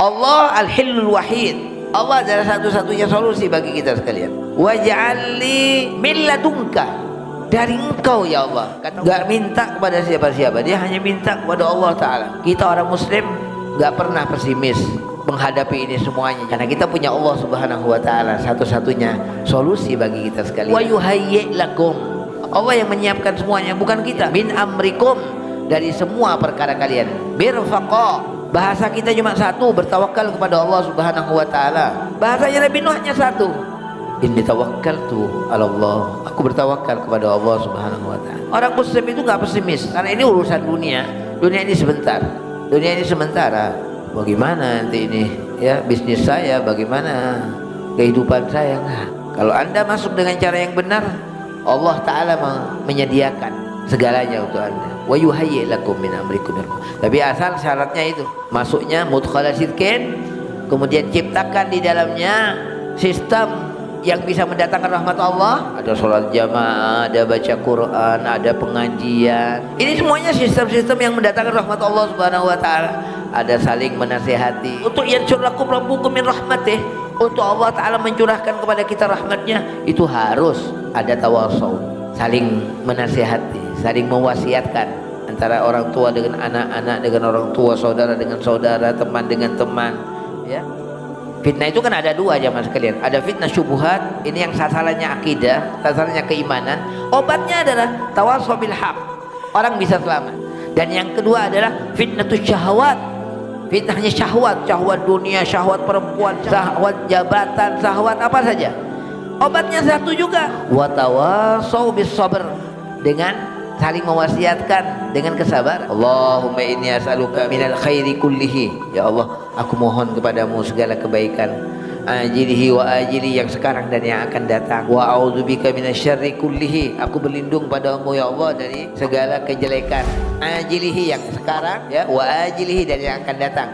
Allah al-hillul wahid. Allah adalah satu-satunya solusi bagi kita sekalian. Waj'alli min ladunka, dari engkau ya Allah. Gak minta kepada siapa-siapa, dia hanya minta kepada Allah Ta'ala. Kita orang muslim gak pernah pesimis menghadapi ini semuanya, karena kita punya Allah Subhanahu wa Ta'ala, satu-satunya solusi bagi kita sekalian. Wa yuhayyi lakum, Allah yang menyiapkan semuanya, bukan kita. Min amrikum, dari semua perkara kalian. Birfaqa, bahasa kita cuma satu, bertawakal kepada Allah Subhanahu wa Ta'ala. Bahasanya Nabi Nuh hanya satu, inni tawakkaltu 'ala Allah, aku bertawakal kepada Allah Subhanahu wa Ta'ala. Orang muslim itu nggak pesimis, karena ini urusan dunia. Dunia ini sebentar, dunia ini sementara. Bagaimana nanti ini ya, bisnis saya, bagaimana kehidupan saya? Nah, kalau Anda masuk dengan cara yang benar, Allah Ta'ala menyediakan segalanya untuk Anda. Wa yuhayyi lakum min amrikum. Tapi asal syaratnya itu, masuknya mudkhala sidqin, kemudian ciptakan di dalamnya sistem yang bisa mendatangkan rahmat Allah. Ada sholat jamaah, ada baca Quran, ada pengajian. Ini semuanya sistem-sistem yang mendatangkan rahmat Allah Subhanahu wa Ta'ala. Ada saling menasihati. Untuk yansur lakum rabbukum min rahmatih, untuk Allah Ta'ala mencurahkan kepada kita rahmatnya, itu harus ada tawasau, saling menasihati, saling mewasiatkan antara orang tua dengan anak-anak, dengan orang tua, saudara dengan saudara, teman dengan teman, ya. Fitnah itu kan ada dua jamaah sekalian. Ada fitnah syubhat, ini yang sasarannya akidah, sasarannya keimanan. Obatnya adalah tawasau bil haq, orang bisa selamat. Dan yang kedua adalah fitnatus syahwat, fitnahnya syahwat, syahwat dunia, syahwat perempuan, syahwat jabatan, syahwat apa saja. Obatnya satu juga, wa tawasau bis sabr, dengan saling mewasiatkan dengan kesabaran. Allahumma inni as'aluka minal khairi kullihi, ya Allah, aku mohon kepadamu segala kebaikan, ajilihi wa ajili, yang sekarang dan yang akan datang. Wa a'udzubika minasyarri kullihi, aku berlindung padamu ya Allah dari segala kejelekan, ajilihi yang sekarang ya, wa ajilihi dan yang akan datang.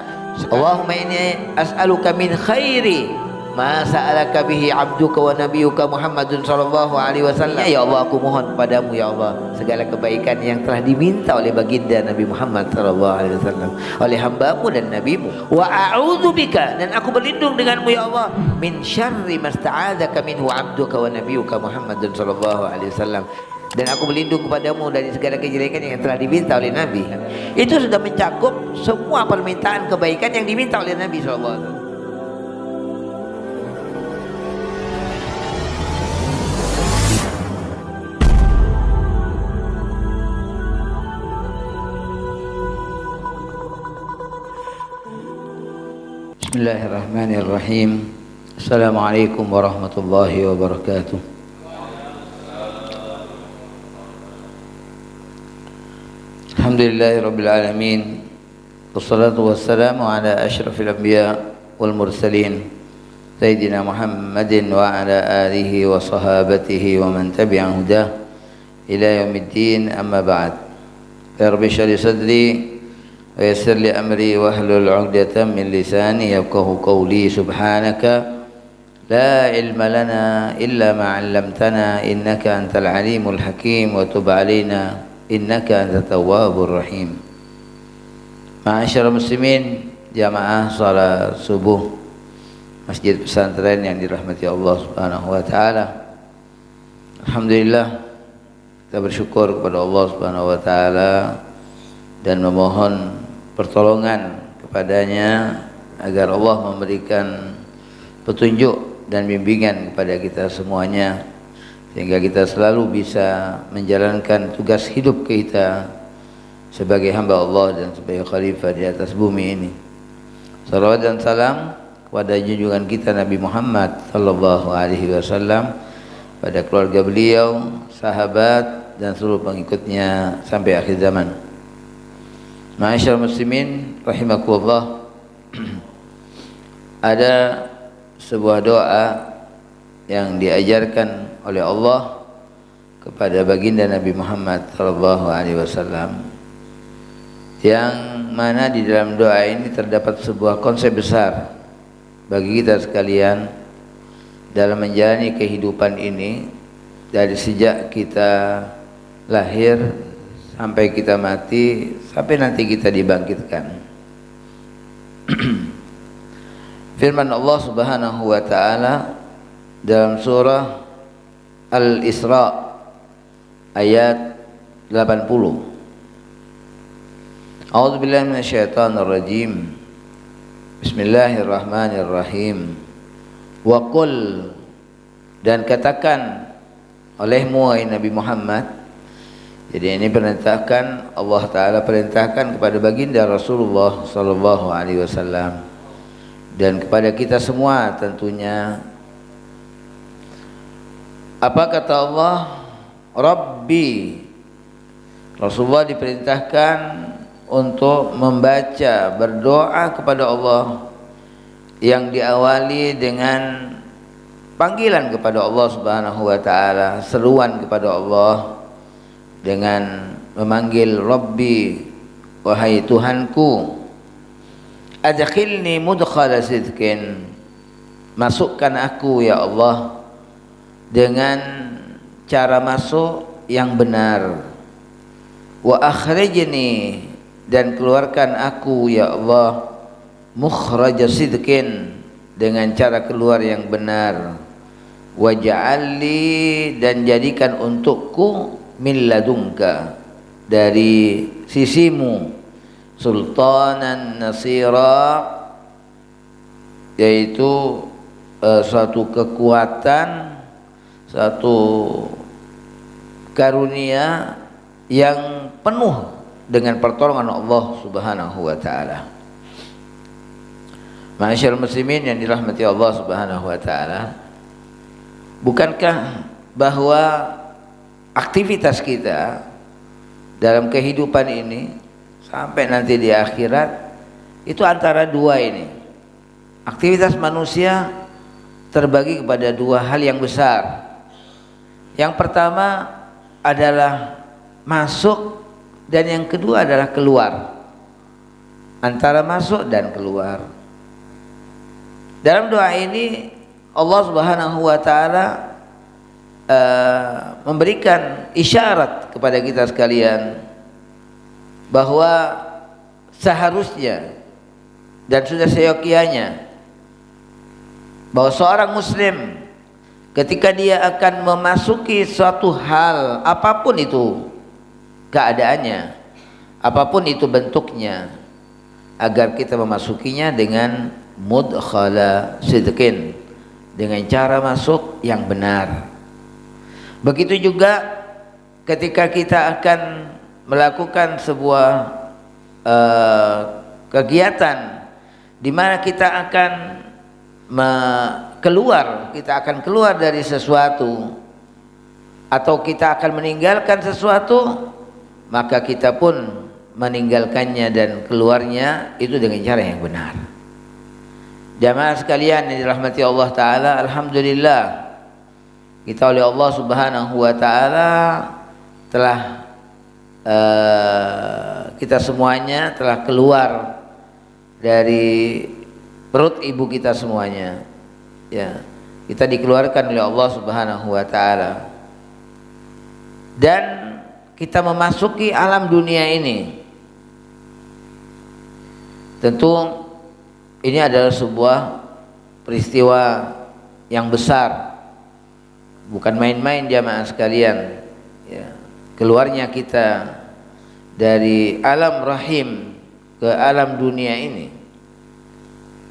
Allahumma inni as'aluka min khairi ma sa'alaka bihi abduka wa nabiyuka Muhammadun sallallahu alaihi wasallam. Ya Allah, aku mohon padamu ya Allah segala kebaikan yang telah diminta oleh baginda Nabi Muhammad sallallahu alaihi wasallam, oleh hambamu dan nabimu. Wa a'udzubika, dan aku berlindung denganmu ya Allah, min syarri masta'adzaka minhu abduka wa nabiyuka Muhammadun sallallahu alaihi wasallam, dan aku berlindung kepadamu dari segala kejelekan yang telah diminta oleh Nabi. Itu sudah mencakup semua permintaan kebaikan yang diminta oleh Nabi sallallahu alaihi wasallam. Bismillahirrahmanirrahim. Assalamualaikum warahmatullahi wabarakatuh. Alhamdulillahirabbil alamin. Wassalatu wassalamu ala asyrafil anbiya wal mursalin sayyidina Muhammadin wa ala alihi wa sahabatihi wa man tabi'a hudah ila yaumiddin, amma ba'd. Ya rabbi shrah li sadri wa yassir li amri wahlul 'uqdatam min lisani yafqahu qawli. Subhanaka la ilma lana illa ma 'allamtana innaka antal alimul hakim wa tub 'alaina innaka antat tawwabur rahim. Ma'asyiral muslimin, jamaah salat subuh Masjid Pesantren yang dirahmati Allah Subhanahu wa Ta'ala. Alhamdulillah, kita bersyukur kepada Allah Subhanahu wa Ta'ala dan memohon pertolongan kepadanya agar Allah memberikan petunjuk dan bimbingan kepada kita semuanya, sehingga kita selalu bisa menjalankan tugas hidup kita sebagai hamba Allah dan sebagai khalifah di atas bumi ini. Salawat dan salam kepada junjungan kita Nabi Muhammad sallallahu alaihi wasallam, pada keluarga beliau, sahabat dan seluruh pengikutnya sampai akhir zaman. Ma'asyiral muslimin rahimakumullah. Ada sebuah doa yang diajarkan oleh Allah kepada baginda Nabi Muhammad sallallahu alaihi wasallam, yang mana di dalam doa ini terdapat sebuah konsep besar bagi kita sekalian dalam menjalani kehidupan ini, dari sejak kita lahir sampai kita mati, sampai nanti kita dibangkitkan. Firman Allah Subhanahu wa taala dalam surah Al-Isra ayat 80. A'udzu billahi minasyaitonir rajim. Bismillahirrahmanirrahim. Wa qul, dan katakan olehmu wahai Nabi Muhammad. Jadi ini perintahkan Allah taala, perintahkan kepada baginda Rasulullah sallallahu alaihi wasallam dan kepada kita semua tentunya. Apa kata Allah? Rabbi. Rasulullah diperintahkan untuk membaca, berdoa kepada Allah yang diawali dengan panggilan kepada Allah Subhanahu wa taala, seruan kepada Allah dengan memanggil Rabbi, wahai Tuhanku. Adkhilni mudkhala sidqin, masukkan aku ya Allah dengan cara masuk yang benar. Wa akhrijni, dan keluarkan aku ya Allah mukhraj sidqin, dengan cara keluar yang benar. Waj'alli, dan jadikan untukku min ladunka, dari sisimu, sultanan nasira, yaitu suatu kekuatan, suatu karunia yang penuh dengan pertolongan Allah Subhanahu wa taala. Ma'asyiral muslimin yang dirahmati Allah Subhanahu wa taala, bukankah bahwa aktivitas kita dalam kehidupan ini sampai nanti di akhirat itu antara dua ini. Aktivitas manusia terbagi kepada dua hal yang besar. Yang pertama adalah masuk, dan yang kedua adalah keluar. Antara masuk dan keluar. Dalam doa ini Allah Subhanahu wa taala memberikan isyarat kepada kita sekalian bahwa seharusnya dan sudah seyogianya bahwa seorang muslim ketika dia akan memasuki suatu hal, apapun itu keadaannya, apapun itu bentuknya, agar kita memasukinya dengan mudkhala sidqin, dengan cara masuk yang benar. Begitu juga ketika kita akan melakukan sebuah kegiatan di mana kita akan kita akan keluar dari sesuatu atau kita akan meninggalkan sesuatu, maka kita pun meninggalkannya dan keluarnya itu dengan cara yang benar. Jamaah sekalian yang dirahmati Allah taala, alhamdulillah kita oleh Allah Subhanahu wa taala telah kita semuanya telah keluar dari perut ibu kita semuanya. Ya, kita dikeluarkan oleh Allah Subhanahu wa taala. Dan kita memasuki alam dunia ini. Tentu ini adalah sebuah peristiwa yang besar. Bukan main-main jamaah sekalian. Ya, keluarnya kita dari alam rahim ke alam dunia ini.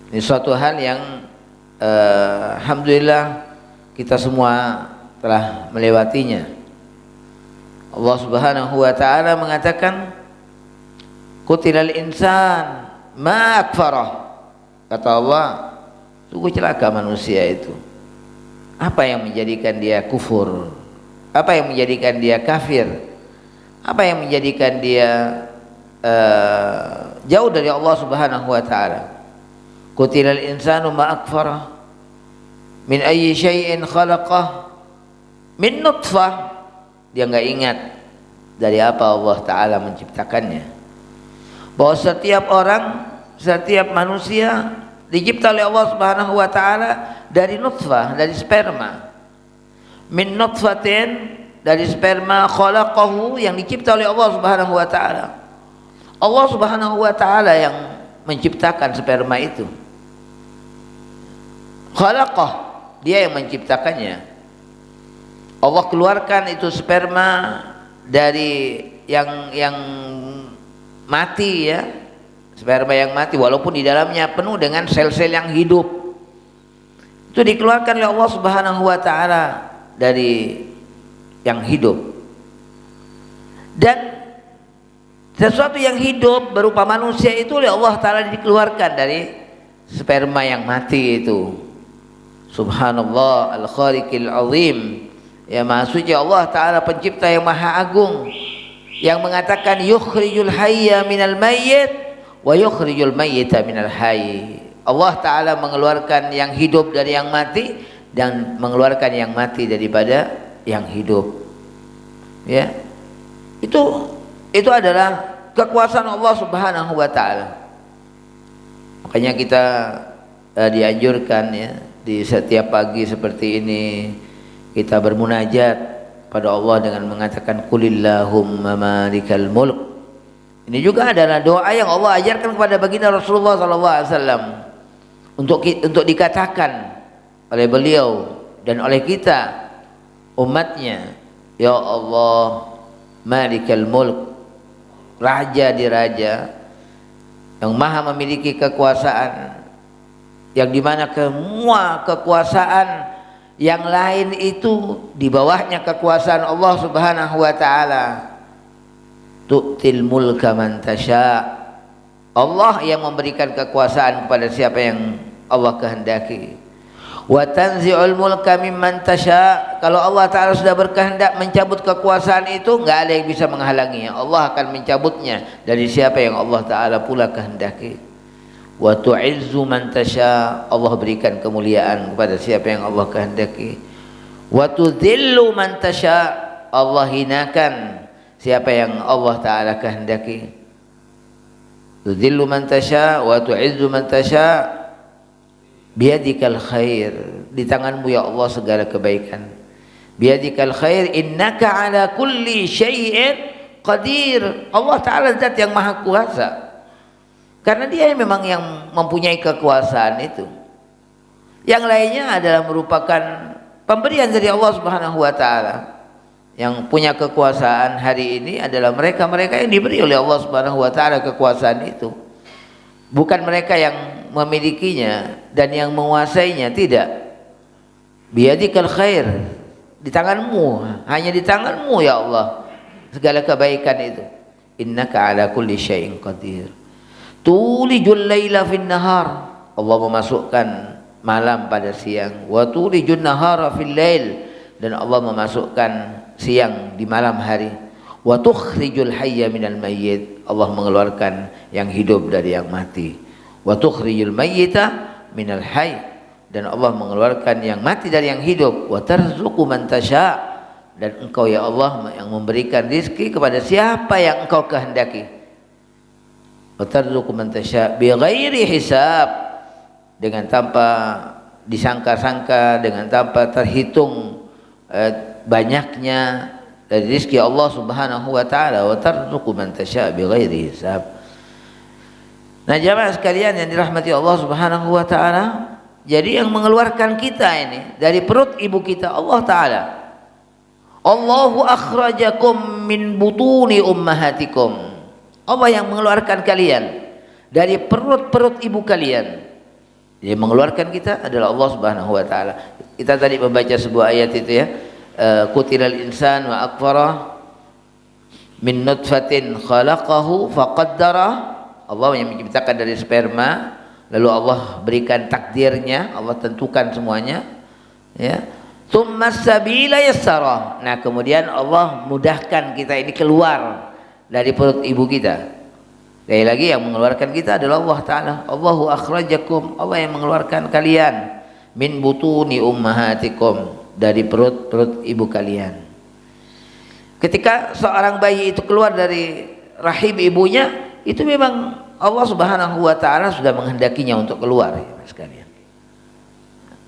Ini suatu hal yang alhamdulillah kita semua telah melewatinya. Allah Subhanahu wa taala mengatakan qutilal insan ma akfarah. Kata Allah, sungguh celaka manusia itu. Apa yang menjadikan dia kufur? Apa yang menjadikan dia kafir? Apa yang menjadikan dia jauh dari Allah Subhanahu wa taala? Qutilal insanu ma akfarah. Min ayyi syai'in khalaqah? Min nutfah. Dia enggak ingat dari apa Allah taala menciptakannya. Bahwa setiap orang, setiap manusia dicipta oleh Allah Subhanahu wa taala dari nutfah, dari sperma. Min nutfatin, dari sperma, khalaqahu, yang dicipta oleh Allah Subhanahu wa taala. Allah Subhanahu wa taala yang menciptakan sperma itu. Khalaqah, dia yang menciptakannya. Allah keluarkan itu sperma dari yang mati ya, sperma yang mati walaupun di dalamnya penuh dengan sel-sel yang hidup. Itu dikeluarkan oleh Allah Subhanahu wa taala dari yang hidup. Dan sesuatu yang hidup berupa manusia itu oleh Allah taala dikeluarkan dari sperma yang mati itu. Subhanallah al-khaliqil azim. Ya, Maha Suci Allah taala pencipta yang maha agung, yang mengatakan yukhrijul hayya minal mayyit wa yukhrijul mayyita minal hayy. Allah taala mengeluarkan yang hidup dari yang mati dan mengeluarkan yang mati daripada yang hidup. Ya. Itu adalah kekuasaan Allah Subhanahu wa taala. Makanya kita dianjurkan ya di setiap pagi seperti ini kita bermunajat pada Allah dengan mengatakan qulillahumma malikal mulk. Ini juga adalah doa yang Allah ajarkan kepada baginda Rasulullah SAW untuk dikatakan oleh beliau dan oleh kita umatnya. Ya Allah, malikal mulk, raja di raja yang maha memiliki kekuasaan, yang dimana semua kekuasaan yang lain itu di bawahnya kekuasaan Allah Subhanahu wa taala. Tu'til mulka man tasya. Allah yang memberikan kekuasaan kepada siapa yang Allah kehendaki. Wa tanzi'ul mulka mimman tasya. Kalau Allah taala sudah berkehendak mencabut kekuasaan itu, enggak ada yang bisa menghalanginya. Allah akan mencabutnya dari siapa yang Allah taala pula kehendaki. Wa tu'izzu man tasya. Allah berikan kemuliaan kepada siapa yang Allah kehendaki. Wa tudhillu man tasya. Allah hinakan siapa yang Allah taala kehendaki. Tudhillu man tasya wa tu'izzu man tasya. Biyadikal khair, di tanganmu ya Allah segala kebaikan. Biyadikal khair innaka ala kulli syai'in qadir. Allah taala zat yang maha kuasa. Karena dia memang yang mempunyai kekuasaan itu. Yang lainnya adalah merupakan pemberian dari Allah Subhanahu wa taala. Yang punya kekuasaan hari ini adalah mereka-mereka yang diberi oleh Allah Subhanahu wa taala kekuasaan itu. Bukan mereka yang memilikinya dan yang menguasainya, tidak. Biyadikal khair, di tanganmu, hanya di tanganmu ya Allah segala kebaikan itu. Innaka ala kulli syai'in qadir. Tulijul laila fin nahar, Allah memasukkan malam pada siang. Wa tulijun nahara fil lail, dan Allah memasukkan siang di malam hari. Wa tukhrijul hayya minal mayyit, Allah mengeluarkan yang hidup dari yang mati. Wa tukhrijul mayyita minal hayy, dan Allah mengeluarkan yang mati dari yang hidup. Wa tarzuqu man tasya, dan engkau ya Allah yang memberikan rizki kepada siapa yang engkau kehendaki. Wa tarzuqu man tasya bighairi hisab, dengan tanpa disangka-sangka, dengan tanpa terhitung banyaknya dari rizki Allah Subhanahu wa taala. Wa tarzuqu man tasya bighairi hisab. Nah, jamaah sekalian yang dirahmati Allah Subhanahu wa taala, jadi yang mengeluarkan kita ini dari perut ibu kita Allah taala. Allahu akhrajakum min butuni ummahatikum. Allah yang mengeluarkan kalian dari perut-perut ibu kalian. Jadi mengeluarkan kita adalah Allah Subhanahu wa taala. Kita tadi membaca sebuah ayat itu ya. Qutilal insan wa akfara min nutfatin khalaqahu faqaddara. Allah yang menciptakan dari sperma, lalu Allah berikan takdirnya, Allah tentukan semuanya, ya. Tsumma sabila yassara. Nah, kemudian Allah mudahkan kita ini keluar dari perut ibu kita. Sekali lagi yang mengeluarkan kita adalah Allah taala. Allahu akhrajakum, Allah yang mengeluarkan kalian min butuni ummahatikum, dari perut-perut ibu kalian. Ketika seorang bayi itu keluar dari rahim ibunya, itu memang Allah Subhanahu wa taala sudah menghendakinya untuk keluar ya sekalian.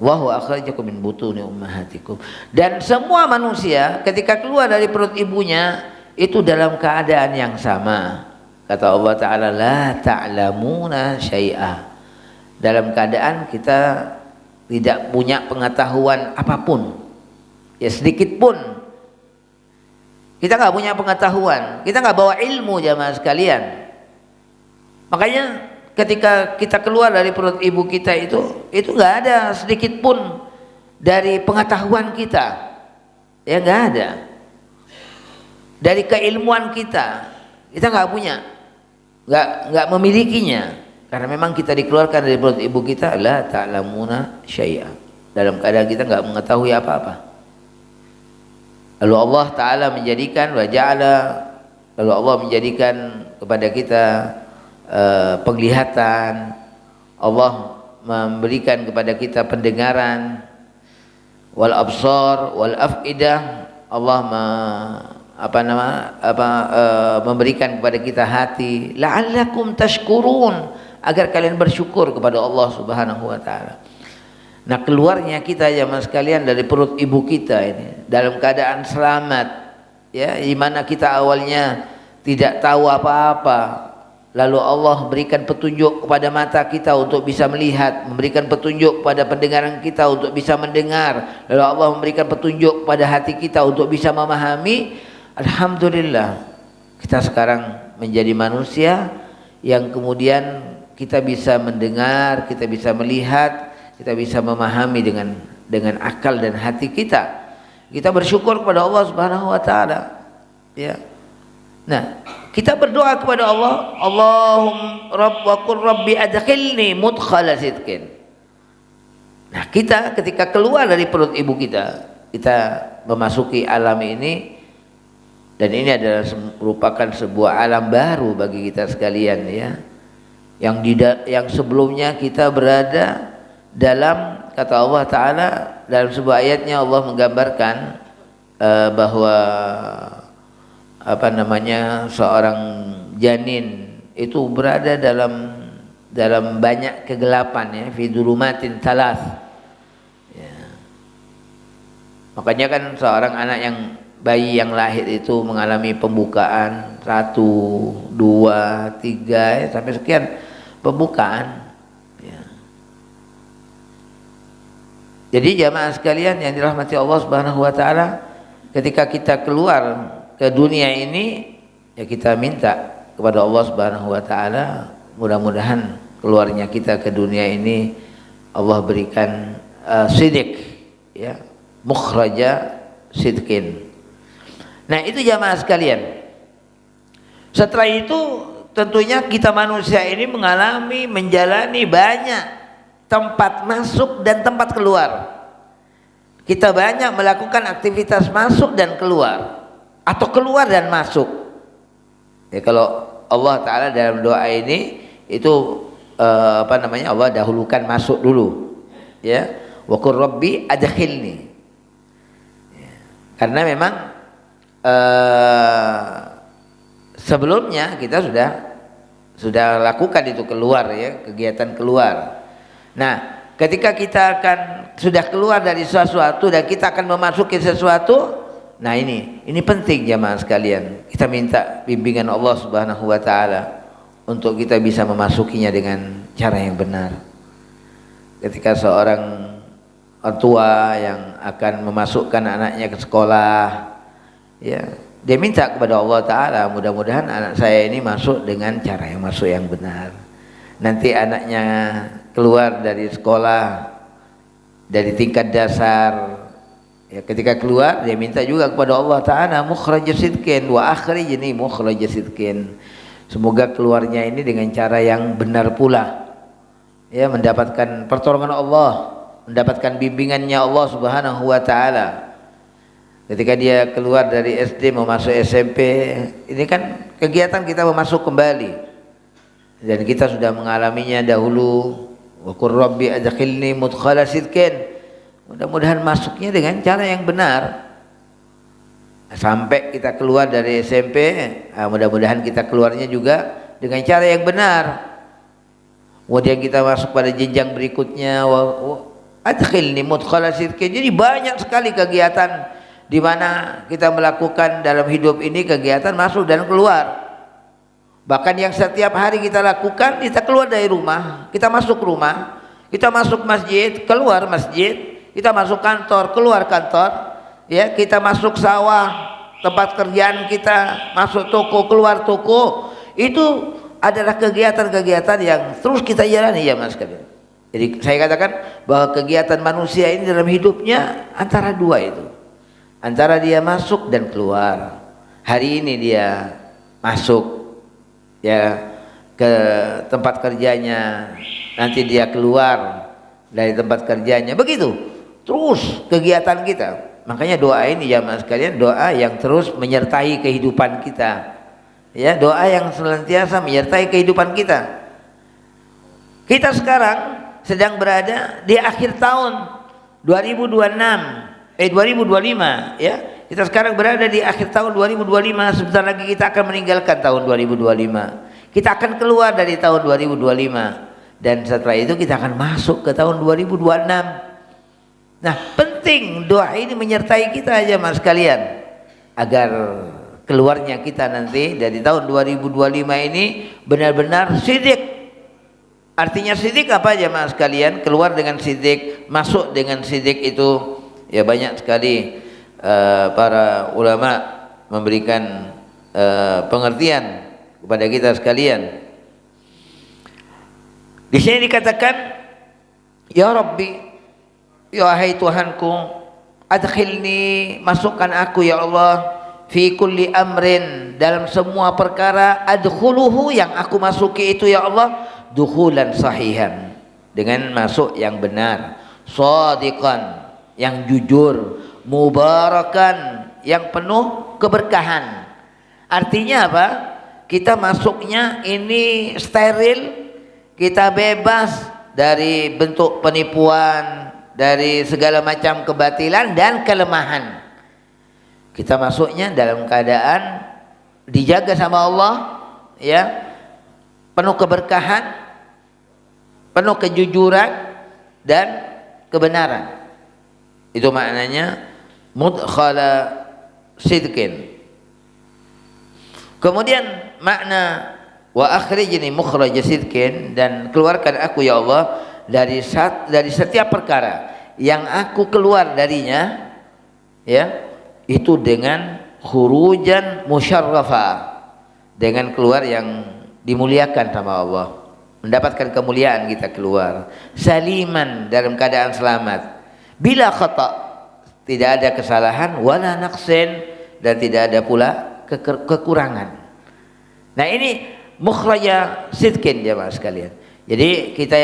Wa huwa akhrajakum min butuni ummahatikum. Dan semua manusia ketika keluar dari perut ibunya itu dalam keadaan yang sama. Kata Allah taala, la ta'lamuna syai'a. Dalam keadaan kita tidak punya pengetahuan apapun, ya sedikit pun. Kita nggak punya pengetahuan, kita nggak bawa ilmu jamaah sekalian. Makanya ketika kita keluar dari perut ibu kita itu nggak ada sedikit pun dari pengetahuan kita, ya nggak ada. Dari keilmuan kita nggak punya, nggak memilikinya, karena memang kita dikeluarkan dari perut ibu kita la ta'lamuna syai'a, dalam keadaan kita nggak mengetahui apa-apa. Lalu Allah Ta'ala menjadikan lalu Allah menjadikan kepada kita penglihatan, Allah memberikan kepada kita pendengaran, wal absar wal afidah, Allah memberikan kepada kita hati, la'allakum tashkurun, agar kalian bersyukur kepada Allah Subhanahu wa taala. Nah, keluarnya kita jamaah sekalian dari perut ibu kita ini dalam keadaan selamat, ya, di mana kita awalnya tidak tahu apa-apa, lalu Allah berikan petunjuk kepada mata kita untuk bisa melihat, memberikan petunjuk kepada pendengaran kita untuk bisa mendengar, lalu Allah memberikan petunjuk kepada hati kita untuk bisa memahami. Alhamdulillah, kita sekarang menjadi manusia yang kemudian kita bisa mendengar, kita bisa melihat, kita bisa memahami dengan akal dan hati kita. Kita bersyukur kepada Allah Subhanahu wa taala. Ya. Nah, kita berdoa kepada Allah, Allahumma rabb wa qur rabbi adkhilni mudkhala sidqin. Nah, kita ketika keluar dari perut ibu kita memasuki alam ini, dan ini adalah merupakan sebuah alam baru bagi kita sekalian, ya. Yang sebelumnya kita berada dalam, kata Allah Ta'ala dalam sebuah ayatnya, Allah menggambarkan bahwa seorang janin itu berada dalam banyak kegelapan, ya, fi dzulumatin tsalas, ya. Makanya kan seorang anak bayi yang lahir itu mengalami pembukaan 1, 2, 3 sampai sekian pembukaan. Jadi jamaah sekalian yang dirahmati Allah Subhanahu wa taala, ketika kita keluar ke dunia ini, ya kita minta kepada Allah Subhanahu wa taala, mudah-mudahan keluarnya kita ke dunia ini Allah berikan sidik, ya, mukhraja sidqin. Nah, itu jamaah sekalian. Setelah itu tentunya kita manusia ini menjalani banyak tempat masuk dan tempat keluar. Kita banyak melakukan aktivitas masuk dan keluar, atau keluar dan masuk. Ya, kalau Allah Ta'ala dalam doa ini itu Allah dahulukan masuk dulu, ya, wa qur rabbi adkhilni, ya. Karena memang sebelumnya kita sudah lakukan itu keluar, ya, kegiatan keluar. Nah, ketika kita sudah keluar dari sesuatu dan kita akan memasuki sesuatu, nah ini penting jamaah sekalian. Kita minta bimbingan Allah Subhanahu wa taala untuk kita bisa memasukinya dengan cara yang benar. Ketika seorang orang tua yang akan memasukkan anaknya ke sekolah, ya, dia minta kepada Allah Ta'ala, mudah-mudahan anak saya ini masuk dengan cara yang benar. Nanti anaknya keluar dari sekolah, dari tingkat dasar, ya, ketika keluar dia minta juga kepada Allah Ta'ala mukhraja sidqin wa akhrijni mukhraja sidqin. Semoga keluarnya ini dengan cara yang benar pula, ya, mendapatkan pertolongan Allah, mendapatkan bimbingannya Allah Subhanahu wa taala. Ketika dia keluar dari SD mau masuk SMP, ini kan kegiatan kita memasuk kembali, dan kita sudah mengalaminya dahulu. Wa qur rabbi adkhilni mudkhala sidqin. Mudah-mudahan masuknya dengan cara yang benar. Sampai kita keluar dari SMP, mudah-mudahan kita keluarnya juga dengan cara yang benar. Kemudian kita masuk pada jenjang berikutnya, adkhilni mudkhala sidqin. Jadi banyak sekali kegiatan di mana kita melakukan dalam hidup ini, kegiatan masuk dan keluar. Bahkan yang setiap hari kita lakukan, kita keluar dari rumah, kita masuk rumah, Kita masuk masjid, keluar masjid. Kita masuk kantor, keluar kantor. Ya, kita masuk sawah, tempat kerjaan kita, masuk toko, keluar toko. Itu adalah kegiatan-kegiatan yang terus kita jalani ya Mas sekalian. Jadi saya katakan bahwa kegiatan manusia ini dalam hidupnya antara dua itu. Antara dia masuk dan keluar. Hari ini dia masuk ya ke tempat kerjanya, nanti dia keluar dari tempat kerjanya. Begitu terus kegiatan kita. Makanya doa ini ya Mas sekalian, doa yang terus menyertai kehidupan kita. Ya, doa yang senantiasa menyertai kehidupan kita. Kita sekarang sedang berada di akhir tahun 2025 ya. Kita sekarang berada di akhir tahun 2025. Sebentar lagi kita akan meninggalkan tahun 2025. Kita akan keluar dari tahun 2025 dan setelah itu kita akan masuk ke tahun 2026. Nah, penting doa ini menyertai kita aja Mas sekalian, agar keluarnya kita nanti dari tahun 2025 ini benar-benar sidik. Artinya sidik apa aja Mas sekalian? Keluar dengan sidik, masuk dengan sidik itu ya banyak sekali para ulama memberikan pengertian kepada kita sekalian. Di sini dikatakan, ya Rabbi, ya wahai Tuhanku, adkhilni, masukkan aku ya Allah, fi kulli amrin, dalam semua perkara, adkhuluhu, yang aku masuki itu ya Allah, dukhulan sahihan, dengan masuk yang benar, shadiqan, yang jujur, mubarakan, yang penuh keberkahan. Artinya apa? Kita masuknya ini steril, kita bebas dari bentuk penipuan, dari segala macam kebatilan dan kelemahan. Kita masuknya dalam keadaan dijaga sama Allah, ya, penuh keberkahan, penuh kejujuran dan kebenaran. Itu maknanya mudkhala sidqin. Kemudian makna wa akhrijni mukhraja sidqin, dan keluarkan aku ya Allah dari setiap perkara yang aku keluar darinya, ya, itu dengan khurujan musyarrafa, dengan keluar yang dimuliakan sama Allah, mendapatkan kemuliaan kita keluar, saliman, dalam keadaan selamat, bila khata, tidak ada kesalahan, wala naqsin, dan tidak ada pula kekurangan. Nah ini mukhraja sidqin jemaah sekalian. Jadi kita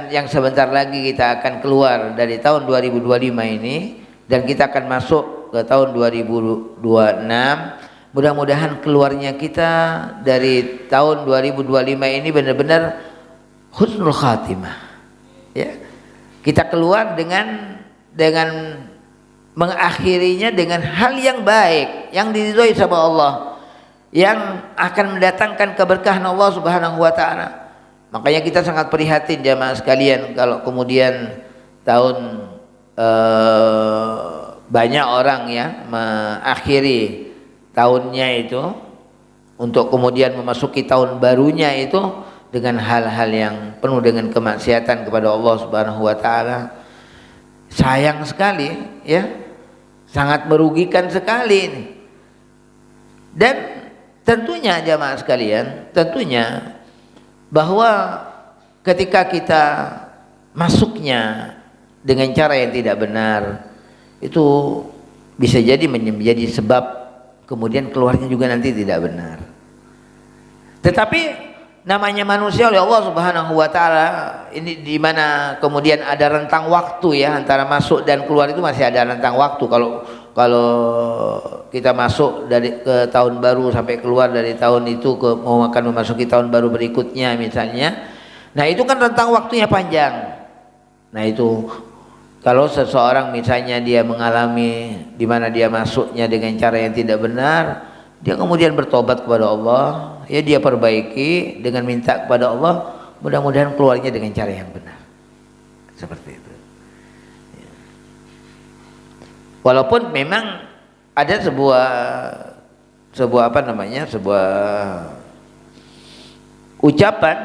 yang sebentar lagi kita akan keluar dari tahun 2025 ini, dan kita akan masuk ke tahun 2026. Mudah-mudahan keluarnya kita dari tahun 2025 ini benar-benar husnul khatimah, ya. Kita keluar dengan mengakhirinya dengan hal yang baik, yang diridhoi sama Allah, yang akan mendatangkan keberkahan Allah Subhanahu wa taala. Makanya kita sangat prihatin jamaah sekalian kalau kemudian tahun banyak orang ya mengakhiri tahunnya itu untuk kemudian memasuki tahun barunya itu dengan hal-hal yang penuh dengan kemaksiatan kepada Allah Subhanahu wa taala. Sayang sekali ya, sangat merugikan sekali ini. Dan tentunya jamaah sekalian, tentunya bahwa ketika kita masuknya dengan cara yang tidak benar, itu bisa jadi menjadi sebab kemudian keluarnya juga nanti tidak benar. Tetapi namanya manusia oleh Allah Subhanahu wa taala ini, di mana kemudian ada rentang waktu ya, antara masuk dan keluar itu masih ada rentang waktu. Kalau kita masuk dari ke tahun baru sampai keluar dari tahun itu mau akan memasuki tahun baru berikutnya misalnya, nah itu kan rentang waktunya panjang. Nah itu kalau seseorang misalnya dia mengalami di mana dia masuknya dengan cara yang tidak benar, dia kemudian bertobat kepada Allah, ya dia perbaiki dengan minta kepada Allah, mudah-mudahan keluarnya dengan cara yang benar. Seperti itu. Walaupun memang ada sebuah apa namanya, sebuah ucapan,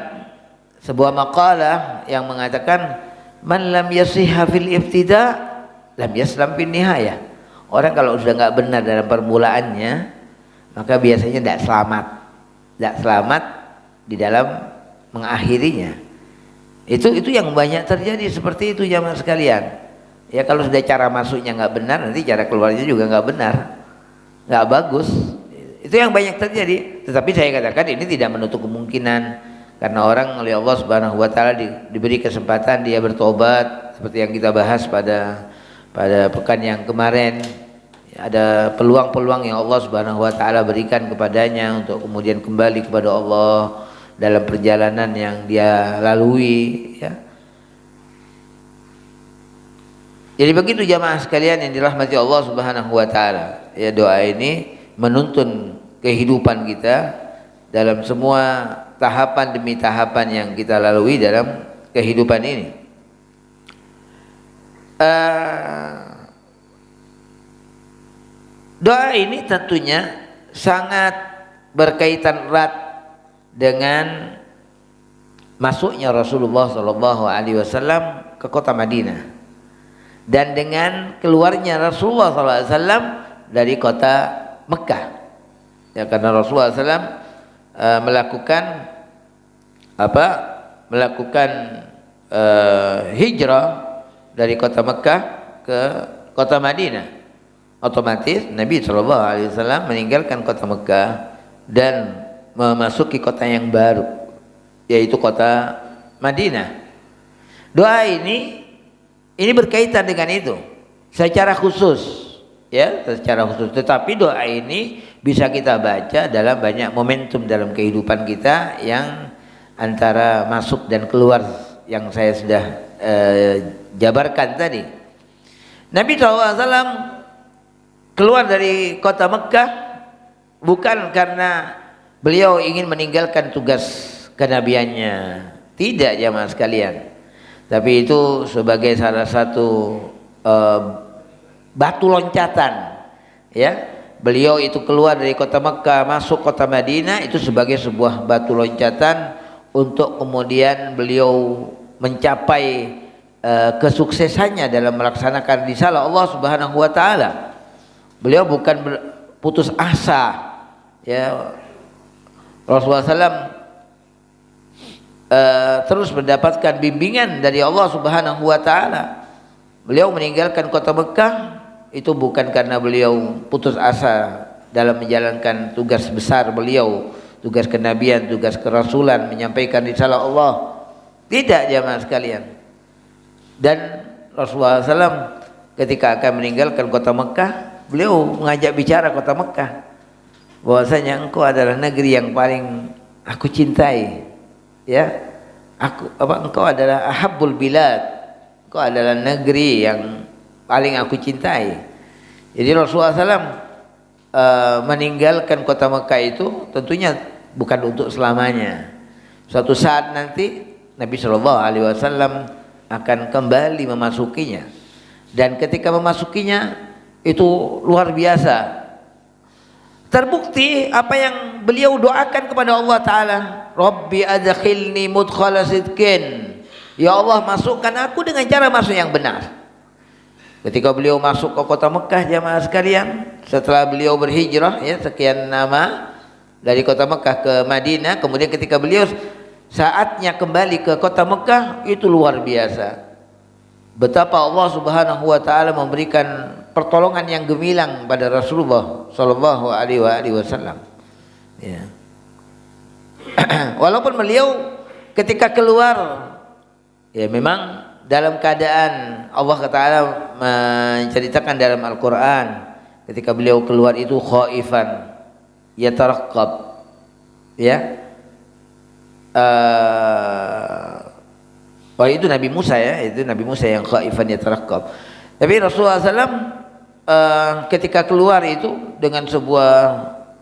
sebuah makalah yang mengatakan man lam yasihha fil ibtida lam yaslam fin nihayah. Orang kalau sudah nggak benar dalam permulaannya, maka biasanya tidak selamat di dalam mengakhirinya. Itu yang banyak terjadi seperti itu jamaah sekalian. Ya kalau sudah cara masuknya nggak benar, nanti cara keluarnya juga nggak benar, nggak bagus. Itu yang banyak terjadi. Tetapi saya katakan ini tidak menutup kemungkinan, karena orang oleh Allah Subhanahu wa taala diberi kesempatan dia bertobat seperti yang kita bahas pada pekan yang kemarin. Ada peluang-peluang yang Allah Subhanahu wa taala berikan kepadanya untuk kemudian kembali kepada Allah dalam perjalanan yang dia lalui, ya. Jadi begitu jamaah sekalian yang dirahmati Allah Subhanahu wa taala. Ya, doa ini menuntun kehidupan kita dalam semua tahapan demi tahapan yang kita lalui dalam kehidupan ini. Doa ini tentunya sangat berkaitan erat dengan masuknya Rasulullah SAW ke kota Madinah dan dengan keluarnya Rasulullah SAW dari kota Mekah. Ya, karena Rasulullah SAW melakukan hijrah dari kota Mekah ke kota Madinah. Otomatis Nabi SAW meninggalkan kota Mekah dan memasuki kota yang baru, yaitu kota Madinah. Doa ini berkaitan dengan itu secara khusus, ya, secara khusus. Tetapi doa ini bisa kita baca dalam banyak momentum dalam kehidupan kita yang antara masuk dan keluar yang saya sudah jabarkan tadi. Nabi SAW keluar dari kota Mekah bukan karena beliau ingin meninggalkan tugas kenabiannya, tidak jamaah sekalian. Tapi itu sebagai salah satu batu loncatan, ya. Beliau itu keluar dari kota Mekah masuk kota Madinah itu sebagai sebuah batu loncatan untuk kemudian beliau mencapai kesuksesannya dalam melaksanakan risalah Allah Subhanahu wa taala. Beliau bukan putus asa, ya. Rasulullah SAW terus mendapatkan bimbingan dari Allah Subhanahu wa taala. Beliau meninggalkan kota Mekah itu bukan karena beliau putus asa dalam menjalankan tugas besar beliau, tugas kenabian, tugas kerasulan, menyampaikan risalah Allah. Tidak jamaah sekalian. Dan Rasulullah SAW ketika akan meninggalkan kota Mekah, beliau mengajak bicara kota Mekah bahwasanya engkau adalah negeri yang paling aku cintai, ya. Engkau adalah ahabbul bilad, engkau adalah negeri yang paling aku cintai. Jadi Rasulullah SAW meninggalkan kota Mekah itu tentunya bukan untuk selamanya. Suatu saat nanti Nabi SAW akan kembali memasukinya, dan ketika memasukinya itu luar biasa. Terbukti apa yang beliau doakan kepada Allah Ta'ala, Rabbi adkhilni mudkhala sidqin, ya Allah masukkan aku dengan cara masuk yang benar. Ketika beliau masuk ke kota Mekah jamaah sekalian, setelah beliau berhijrah, ya, sekian nama dari kota Mekah ke Madinah, kemudian ketika beliau saatnya kembali ke kota Mekah, itu luar biasa betapa Allah Subhanahu wa taala memberikan pertolongan yang gemilang pada Rasulullah sallallahu alaihi wasallam. Ya. Walaupun beliau ketika keluar, ya, memang dalam keadaan Allah Taala menceritakan dalam Al-Qur'an ketika beliau keluar itu khaifan yataraqqab, ya. Itu Nabi Musa, ya, itu Nabi Musa yang khaifan yataraqqab. Tapi Rasulullah SAW ketika keluar itu dengan sebuah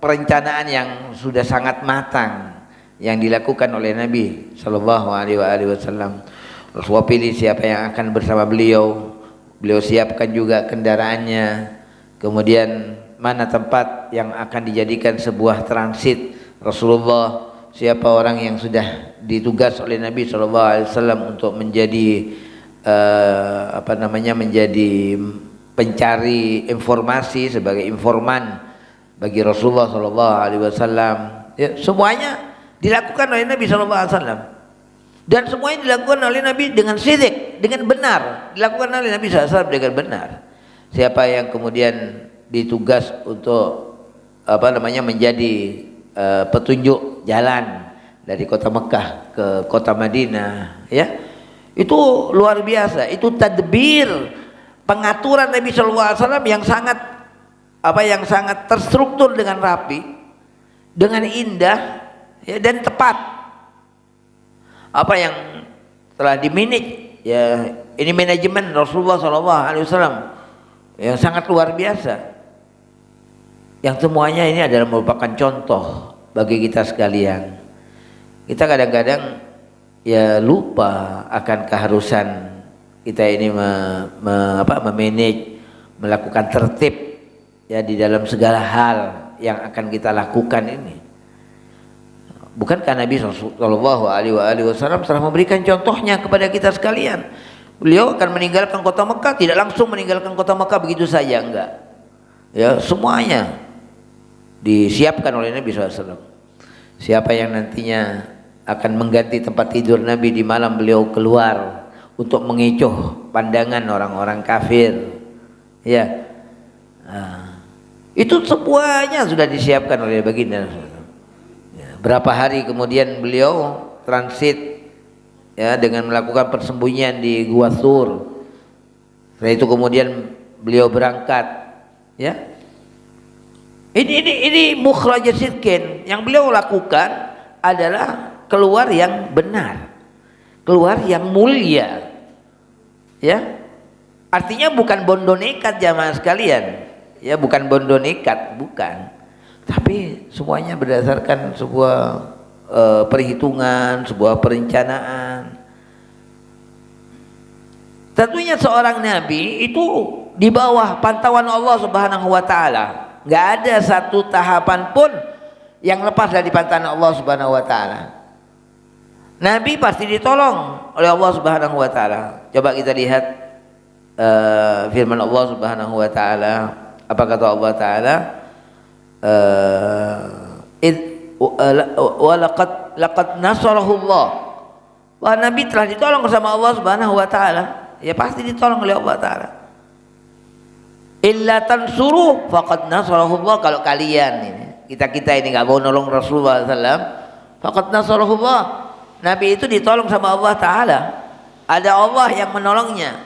perencanaan yang sudah sangat matang yang dilakukan oleh Nabi Shallallahu Alaihi Wasallam. Rasulullah pilih siapa yang akan bersama beliau, beliau siapkan juga kendaraannya, kemudian mana tempat yang akan dijadikan sebuah transit Rasulullah, siapa orang yang sudah ditugas oleh Nabi SAW untuk menjadi menjadi pencari informasi, sebagai informan bagi Rasulullah Shallallahu Alaihi Wasallam. Ya, semuanya dilakukan oleh Nabi Shallallahu Alaihi Wasallam, dan semuanya dilakukan oleh Nabi dengan sidik, dengan benar, dilakukan oleh Nabi SAW dengan benar. Siapa yang kemudian ditugas untuk menjadi petunjuk jalan dari kota Mekah ke kota Madinah, ya, itu luar biasa. Itu tadbir, pengaturan Nabi SAW yang sangat terstruktur dengan rapi, dengan indah, ya, dan tepat. Apa yang telah dimanage, ya, ini manajemen Rasulullah SAW yang sangat luar biasa, yang semuanya ini adalah merupakan contoh bagi kita sekalian. Kita kadang-kadang ya lupa akan keharusan kita ini memanage, melakukan tertib, ya, di dalam segala hal yang akan kita lakukan ini. Bukankah Nabi Shallallahu Alaihi Wasallam telah memberikan contohnya kepada kita sekalian? Beliau akan meninggalkan kota Mekah, tidak langsung meninggalkan kota Mekah begitu saja, enggak. Ya, semuanya disiapkan oleh Nabi SAW. Siapa yang nantinya akan mengganti tempat tidur Nabi di malam beliau keluar untuk mengecoh pandangan orang-orang kafir, ya, itu semuanya sudah disiapkan oleh baginda. Berapa hari kemudian beliau transit, ya, dengan melakukan persembunyian di Gua Thur. Setelah itu kemudian beliau berangkat, ya. Ini mukhrajat sidqin yang beliau lakukan adalah keluar yang benar, keluar yang mulia, ya. Artinya bukan bondo nekat jamaah sekalian, ya, bukan bondo nekat, bukan. Tapi semuanya berdasarkan sebuah perhitungan, sebuah perencanaan. Tentunya seorang nabi itu di bawah pantauan Allah Subhanahu wa taala. Enggak ada satu tahapan pun yang lepas dari pantauan Allah Subhanahu wa taala. Nabi pasti ditolong oleh Allah Subhanahu wa taala. Coba kita lihat firman Allah Subhanahu wa taala. Apa kata Allah taala? Laqad nasarahu Allah. Wah, Nabi telah ditolong bersama Allah Subhanahu wa taala. Ya, pasti ditolong oleh Allah taala. Illa tansuru faqad nasarahu Allah. Kalau kalian ini, kita ini enggak mau nolong Rasulullah SAW, faqad nasarahu Allah. Nabi itu ditolong sama Allah taala. Ada Allah yang menolongnya,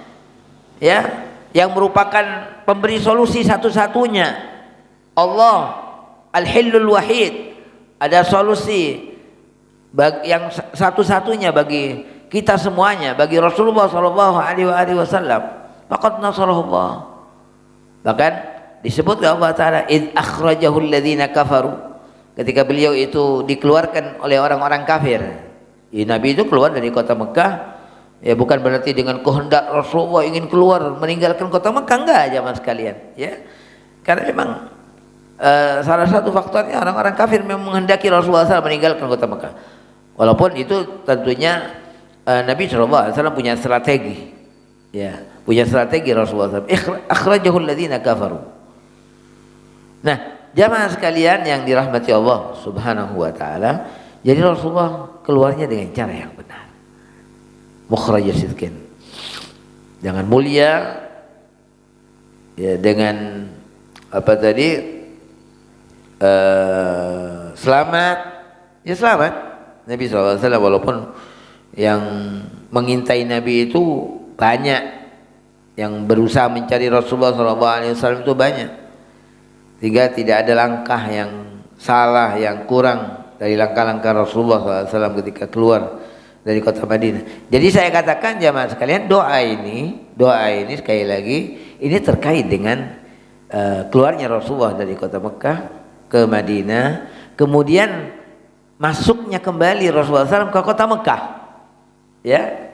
ya, yang merupakan pemberi solusi satu-satunya. Allah Al-Hillul Wahid, ada solusi yang satu-satunya bagi kita semuanya, bagi Rasulullah Shallallahu Alaihi Wasallam. Faqad nasarahullah. Bahkan disebut oleh Allah Taala, id akhrajahul ladzina kafaru, ketika beliau itu dikeluarkan oleh orang-orang kafir. Ya, Nabi itu keluar dari kota Mekah, ya, bukan berarti dengan kehendak Rasulullah ingin keluar meninggalkan kota Mekah, enggak jamaah sekalian, ya. Karena memang salah satu faktornya orang-orang kafir memang menghendaki Rasulullah SAW meninggalkan kota Mekah. Walaupun itu tentunya Nabi SAW punya strategi, ya, punya strategi Rasulullah SAW. Akhrajahul ladzina kafaru. Nah, jamaah sekalian yang dirahmati Allah Subhanahu wa taala, jadi Rasulullah keluarnya dengan cara yang benar. Mukhrajat sidqin. Dengan mulia, ya, dengan apa tadi? Selamat, ya, selamat. Nabi SAW walaupun yang mengintai Nabi itu banyak, yang berusaha mencari Rasulullah SAW itu banyak, sehingga tidak ada langkah yang salah, yang kurang dari langkah-langkah Rasulullah SAW ketika keluar dari kota Madinah. Jadi saya katakan jamaah sekalian, doa ini sekali lagi ini terkait dengan keluarnya Rasulullah dari kota Mekah ke Madinah, kemudian masuknya kembali Rasulullah SAW ke kota Mekah, ya,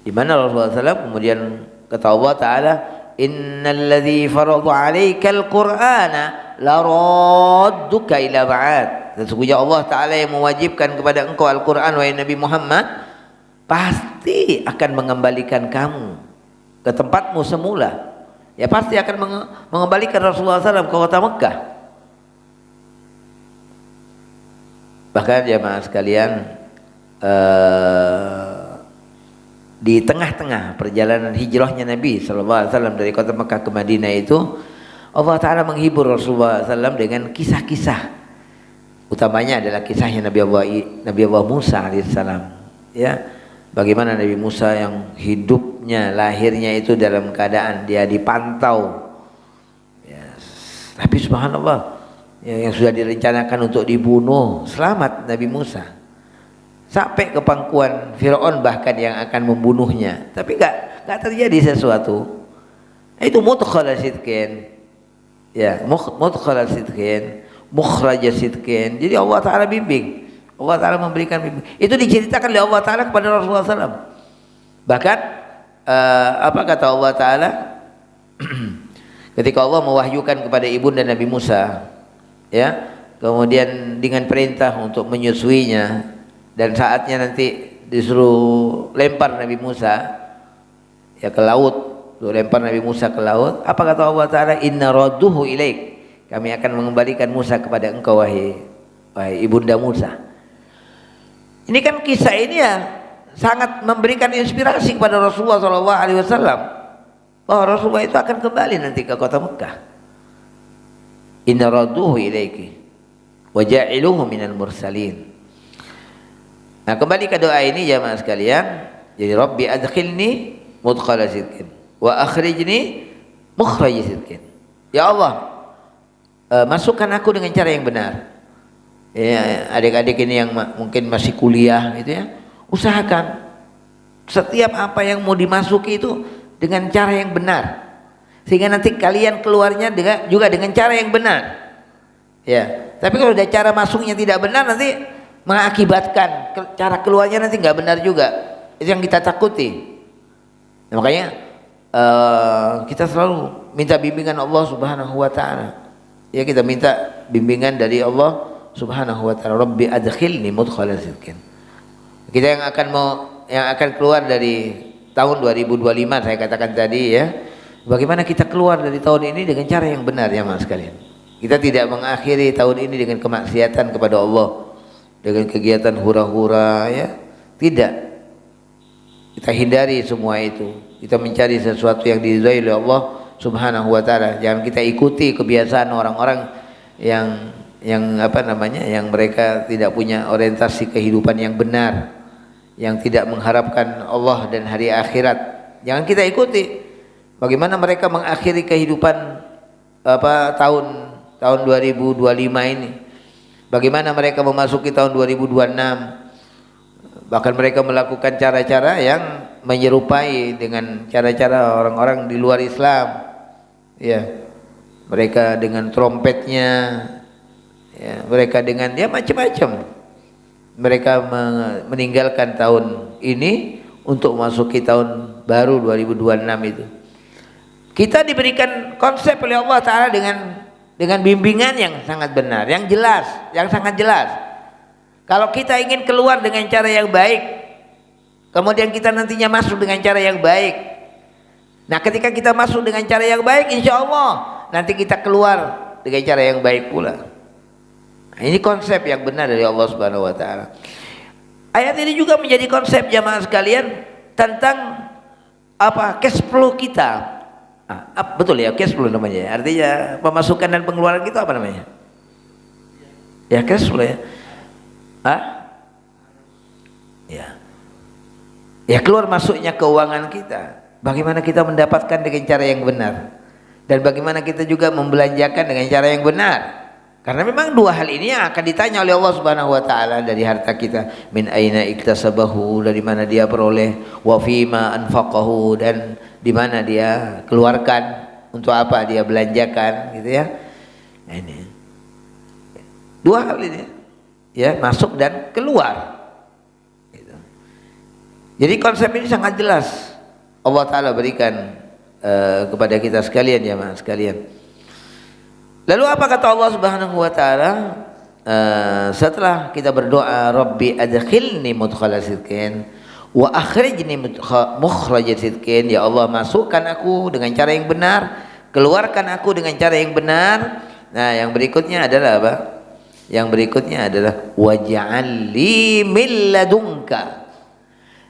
di mana Rasulullah SAW kemudian kata Allah Taala, innal ladzi farada 'alaikal qur'ana laradduka ila ba'ad. Sesungguhnya Allah Taala yang mewajibkan kepada engkau Al-Quran, wahai Nabi Muhammad, pasti akan mengembalikan kamu ke tempatmu semula. Ya pasti akan mengembalikan Rasulullah SAW ke kota Mekah. Bahkan jamaah sekalian, di tengah-tengah perjalanan hijrahnya Nabi SAW dari kota Mekah ke Madinah itu, Allah Ta'ala menghibur Rasulullah SAW dengan kisah-kisah. Utamanya adalah kisahnya Nabi Allah Musa alaihissalam. Ya, bagaimana Nabi Musa yang hidupnya, lahirnya itu dalam keadaan dia dipantau. Ya, tapi subhanallah, yang sudah direncanakan untuk dibunuh, selamat Nabi Musa. Sampai ke pangkuan Firaun bahkan yang akan membunuhnya, tapi nggak terjadi sesuatu. Itu mudkhala sidqin, ya mudkhala sidqin, mukhraja sidqin. Jadi Allah Taala bimbing, Allah Taala memberikan bimbing. Itu diceritakan oleh Allah Taala kepada Rasulullah SAW. Bahkan apa kata Allah Taala ketika Allah mewahyukan kepada ibunda Nabi Musa, ya, kemudian dengan perintah untuk menyusuinya. Dan saatnya nanti disuruh lempar Nabi Musa ya ke laut, lempar Nabi Musa ke laut. Apa kata Allah Ta'ala? Inna radduhu ilaik, kami akan mengembalikan Musa kepada engkau wahai ibunda Musa. Ini kan kisah ini ya sangat memberikan inspirasi kepada Rasulullah SAW bahwa Rasulullah itu akan kembali nanti ke kota Mekah. Inna radduhu ilaiki wa ja'iluhu minal mursalin. Nah, kembali ke doa ini jamaah sekalian. Jadi Rabbi adkhilni mudkhala sidqin wa akhrijni mukhraja sidqin. Ya Allah, masukkan aku dengan cara yang benar. Ya, adik-adik ini yang mungkin masih kuliah gitu ya, usahakan setiap apa yang mau dimasuki itu dengan cara yang benar, sehingga nanti kalian keluarnya juga dengan cara yang benar. Ya, tapi kalau ada cara masuknya tidak benar, nanti mengakibatkan cara keluarnya nanti nggak benar juga. Itu yang kita takuti. Nah, makanya kita selalu minta bimbingan Allah Subhanahu wa Ta'ala. Ya, kita minta bimbingan dari Allah Subhanahu wa Ta'ala. Rabbi adkhilni mudkhala sidqin. Kita yang akan keluar dari tahun 2025, saya katakan tadi ya. Bagaimana kita keluar dari tahun ini dengan cara yang benar ya mas sekalian. Kita tidak mengakhiri tahun ini dengan kemaksiatan kepada Allah, dengan kegiatan hura-hura ya, tidak. Kita hindari semua itu. Kita mencari sesuatu yang diridhai oleh Allah Subhanahu wa Ta'ala. Jangan kita ikuti kebiasaan orang-orang yang apa namanya, yang mereka tidak punya orientasi kehidupan yang benar, yang tidak mengharapkan Allah dan hari akhirat. Jangan kita ikuti. Bagaimana mereka mengakhiri kehidupan tahun 2025 ini. Bagaimana mereka memasuki tahun 2026, bahkan mereka melakukan cara-cara yang menyerupai dengan cara-cara orang-orang di luar Islam. Ya, mereka dengan trompetnya, ya, mereka dengan dia macam-macam. Mereka meninggalkan tahun ini untuk memasuki tahun baru 2026 itu. Kita diberikan konsep oleh Allah Ta'ala dengan bimbingan yang sangat benar, yang jelas, yang sangat jelas. Kalau kita ingin keluar dengan cara yang baik, kemudian kita nantinya masuk dengan cara yang baik. Nah, ketika kita masuk dengan cara yang baik, insya Allah nanti kita keluar dengan cara yang baik pula. Nah, ini konsep yang benar dari Allah Subhanahu wa Ta'ala. Ayat ini juga menjadi konsep jamaah sekalian tentang cash flow kita. Betul ya, cash flow namanya. Artinya pemasukan dan pengeluaran kita apa namanya? Ya, cash flow ya. Ya, keluar masuknya keuangan kita. Bagaimana kita mendapatkan dengan cara yang benar, dan bagaimana kita juga membelanjakan dengan cara yang benar. Karena memang dua hal ini yang akan ditanya oleh Allah Subhanahu wa Ta'ala dari harta kita. Min aina iktasabahu, dari mana dia peroleh, wa fima anfaqahu, dan di mana dia keluarkan, untuk apa dia belanjakan, gitu ya. Nah, ini dua hal ini ya, masuk dan keluar gitu. Jadi konsep ini sangat jelas Allah Ta'ala berikan kepada kita sekalian ya mas sekalian. Lalu apa kata Allah Subhanahu wa Ta'ala setelah kita berdoa Rabbi adkhilni mudkhala sidqin Wa akhrijni mukhraj sidqin, ya Allah masukkan aku dengan cara yang benar, keluarkan aku dengan cara yang benar. Nah, yang berikutnya adalah apa? Yang berikutnya adalah waj'al li min ladunka.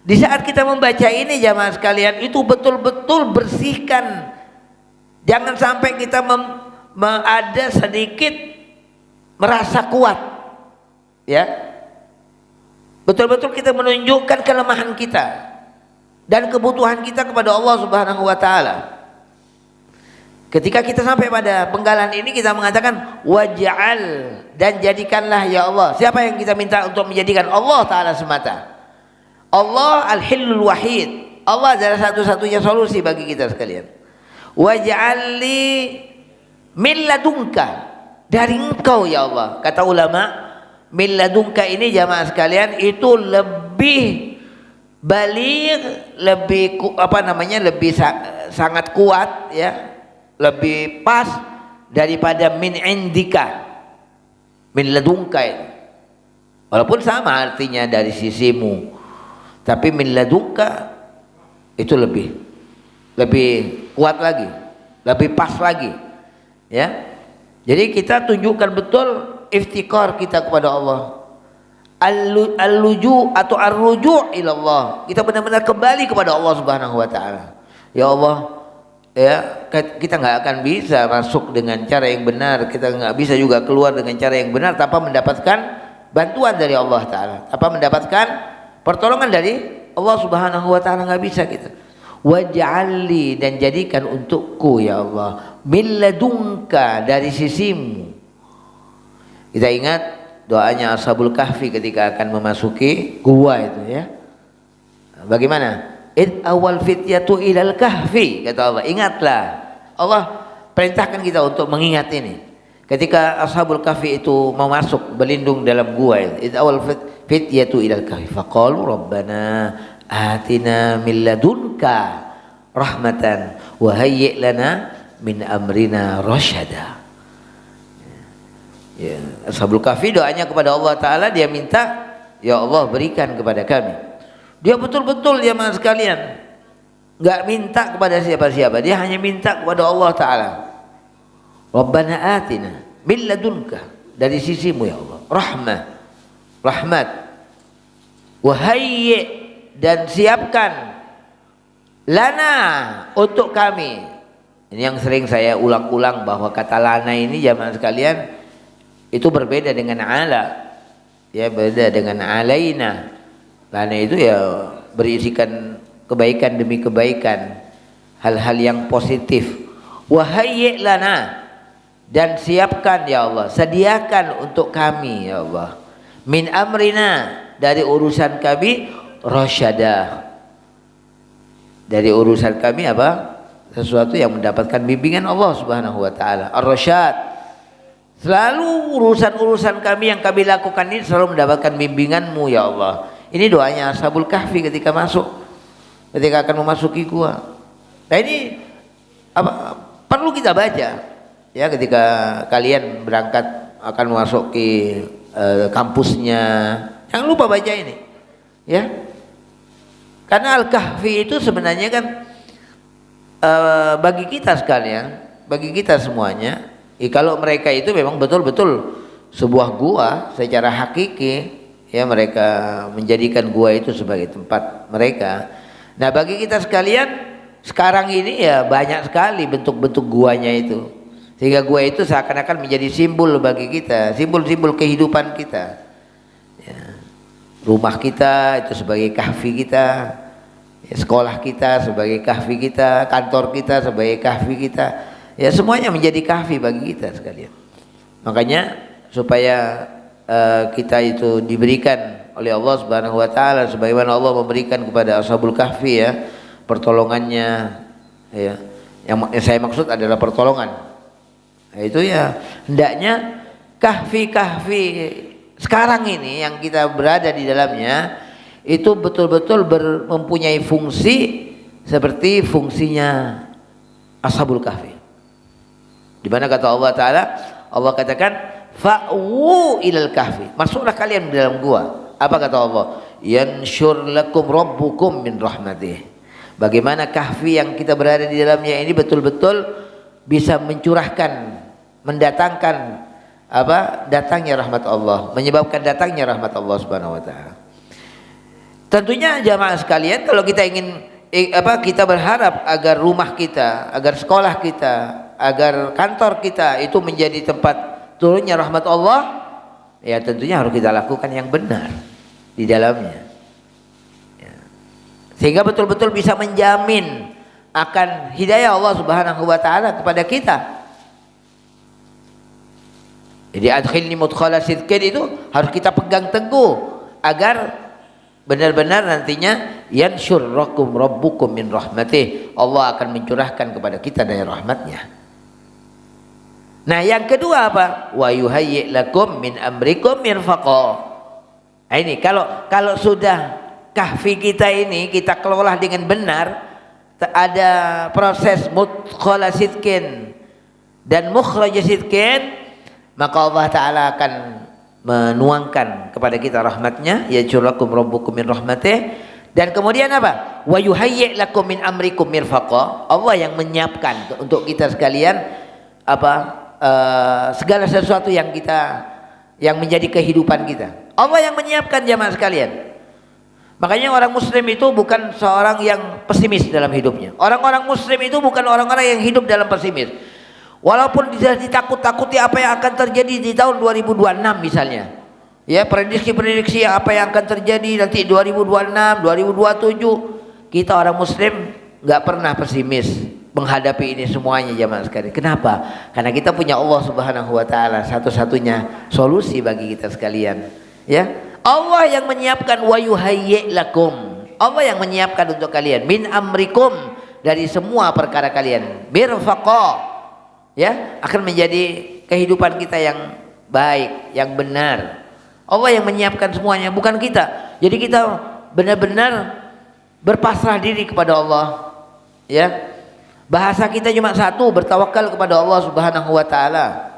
Di saat kita membaca ini jamaah sekalian, itu betul-betul bersihkan. Jangan sampai kita ada sedikit merasa kuat. Ya. Betul-betul kita menunjukkan kelemahan kita dan kebutuhan kita kepada Allah Subhanahu wa taala. Ketika kita sampai pada penggalan ini, kita mengatakan waj'al, dan jadikanlah ya Allah. Siapa yang kita minta untuk menjadikan? Allah taala semata. Allah al-hillul wahid. Allah adalah satu-satunya solusi bagi kita sekalian. Waj'al li min ladunka, dari engkau ya Allah. Kata ulama, min ladunka ini jamaah sekalian itu lebih baligh, lebih lebih sangat kuat ya, lebih pas daripada min indika. Min ladunka ini walaupun sama artinya dari sisimu, tapi min ladunka itu lebih kuat lagi, lebih pas lagi ya. Jadi kita tunjukkan betul iftikar kita kepada Allah, al-luju atau ar-ruju' ila Allah. Kita benar-benar kembali kepada Allah Subhanahu wa taala. Ya Allah, ya kita nggak akan bisa masuk dengan cara yang benar, kita nggak bisa juga keluar dengan cara yang benar tanpa mendapatkan bantuan dari Allah taala, tanpa mendapatkan pertolongan dari Allah Subhanahu wa taala, nggak bisa kita. Waj'alli, dan jadikan untukku ya Allah min ladunka, dari sisimu. Kita ingat doanya Ashabul Kahfi ketika akan memasuki gua itu ya. Bagaimana? Id awal fityatu ilal kahfi, kata Allah. Ingatlah, Allah perintahkan kita untuk mengingat ini. Ketika Ashabul Kahfi itu mau masuk berlindung dalam gua itu, id awal fityatu ilal kahfi faqalu rabbana atina min ladunka rahmatan wa hayyi' lana min amrina rasyada. Ya, Ashabul Kahfi doanya kepada Allah taala, dia minta ya Allah berikan kepada kami. Dia betul-betul jemaah sekalian enggak minta kepada siapa-siapa, dia hanya minta kepada Allah taala. Rabbana atina min ladunka, dari sisimu ya Allah, rahmat wa hayyi', dan siapkan lana, untuk kami. Ini yang sering saya ulang-ulang, bahwa kata lana ini jamaah sekalian itu berbeda dengan ala, ya beda dengan alaina. Lana itu ya berisikan kebaikan demi kebaikan, hal-hal yang positif. Wahayyi' lana, dan siapkan ya Allah, sediakan untuk kami ya Allah, min amrina, dari urusan kami, rasyada, dari urusan kami apa? Sesuatu yang mendapatkan bimbingan Allah Subhanahu wa taala. Ar-rasyad, selalu urusan-urusan kami yang kami lakukan ini selalu mendapatkan bimbingan-Mu ya Allah. Ini doanya Ashabul Kahfi ketika akan memasuki gua. Nah ini apa, perlu kita baca ya ketika kalian berangkat akan memasuki kampusnya. Jangan lupa baca ini ya. Karena Al-Kahfi itu sebenarnya kan bagi kita sekalian, bagi kita semuanya, kalau mereka itu memang betul-betul sebuah gua secara hakiki, ya mereka menjadikan gua itu sebagai tempat mereka. Nah bagi kita sekalian sekarang ini ya banyak sekali bentuk-bentuk guanya itu, sehingga gua itu seakan-akan menjadi simbol bagi kita, simbol-simbol kehidupan kita. Rumah kita itu sebagai kahfi kita, ya, sekolah kita sebagai kahfi kita, kantor kita sebagai kahfi kita, ya semuanya menjadi kahfi bagi kita sekalian. Makanya supaya kita itu diberikan oleh Allah Subhanahu wa taala sebagaimana Allah memberikan kepada Ashabul Kahfi ya pertolongannya ya. Yang saya maksud adalah pertolongan. Nah, itu ya hendaknya kahfi-kahfi sekarang ini yang kita berada di dalamnya itu betul-betul mempunyai fungsi seperti fungsinya Ashabul Kahfi. Di mana kata Allah taala, Allah katakan fa'u ilal kahfi, masuklah kalian di dalam gua. Apa kata Allah? yansyur lakum rabbukum min rahmatih. Bagaimana kahfi yang kita berada di dalamnya ini betul-betul bisa mencurahkan, mendatangkan datangnya rahmat Allah, menyebabkan datangnya rahmat Allah Subhanahu wa taala. Tentunya jamaah sekalian, kalau kita ingin kita berharap agar rumah kita, agar sekolah kita, agar kantor kita itu menjadi tempat turunnya rahmat Allah, ya tentunya harus kita lakukan yang benar di dalamnya, ya. Sehingga betul-betul bisa menjamin akan hidayah Allah Subhanahu wa taala kepada kita. Jadi adkhilni mudkhala sidqin itu harus kita pegang teguh agar benar-benar nantinya yansyurrakum rabbukum min rahmatih, Allah akan mencurahkan kepada kita dari rahmatnya. Nah yang kedua apa? Wa yuhayyi lakum min amrikum mirfaqa. Nah, ini kalau sudah kahfi kita ini kita kelola dengan benar, ada proses mudkhala sidqin dan mukhraj sidqin, maka Allah Ta'ala akan menuangkan kepada kita rahmatnya, yansyurrakum rabbukum min rahmatih. Dan kemudian apa? Wa yuhayyi lakum min amrikum mirfaqa. Allah yang menyiapkan untuk kita sekalian segala sesuatu yang menjadi kehidupan kita. Allah yang menyiapkan jamaah sekalian. Makanya orang muslim itu bukan seorang yang pesimis dalam hidupnya. Orang-orang muslim itu bukan orang-orang yang hidup dalam pesimis. Walaupun ditakut-takuti apa yang akan terjadi di tahun 2026 misalnya, ya prediksi-prediksi apa yang akan terjadi nanti 2026, 2027, kita orang muslim nggak pernah pesimis menghadapi ini semuanya jamaah sekalian. Kenapa? Karena kita punya Allah Subhanahu wa taala, satu-satunya solusi bagi kita sekalian, ya. Allah yang menyiapkan wa yuhayyi lakum. Allah yang menyiapkan untuk kalian min amrikum, dari semua perkara kalian, mirfaqa, ya, akan menjadi kehidupan kita yang baik, yang benar. Allah yang menyiapkan semuanya, bukan kita. Jadi kita benar-benar berpasrah diri kepada Allah, ya. Bahasa kita cuma satu, bertawakal kepada Allah Subhanahu wa taala.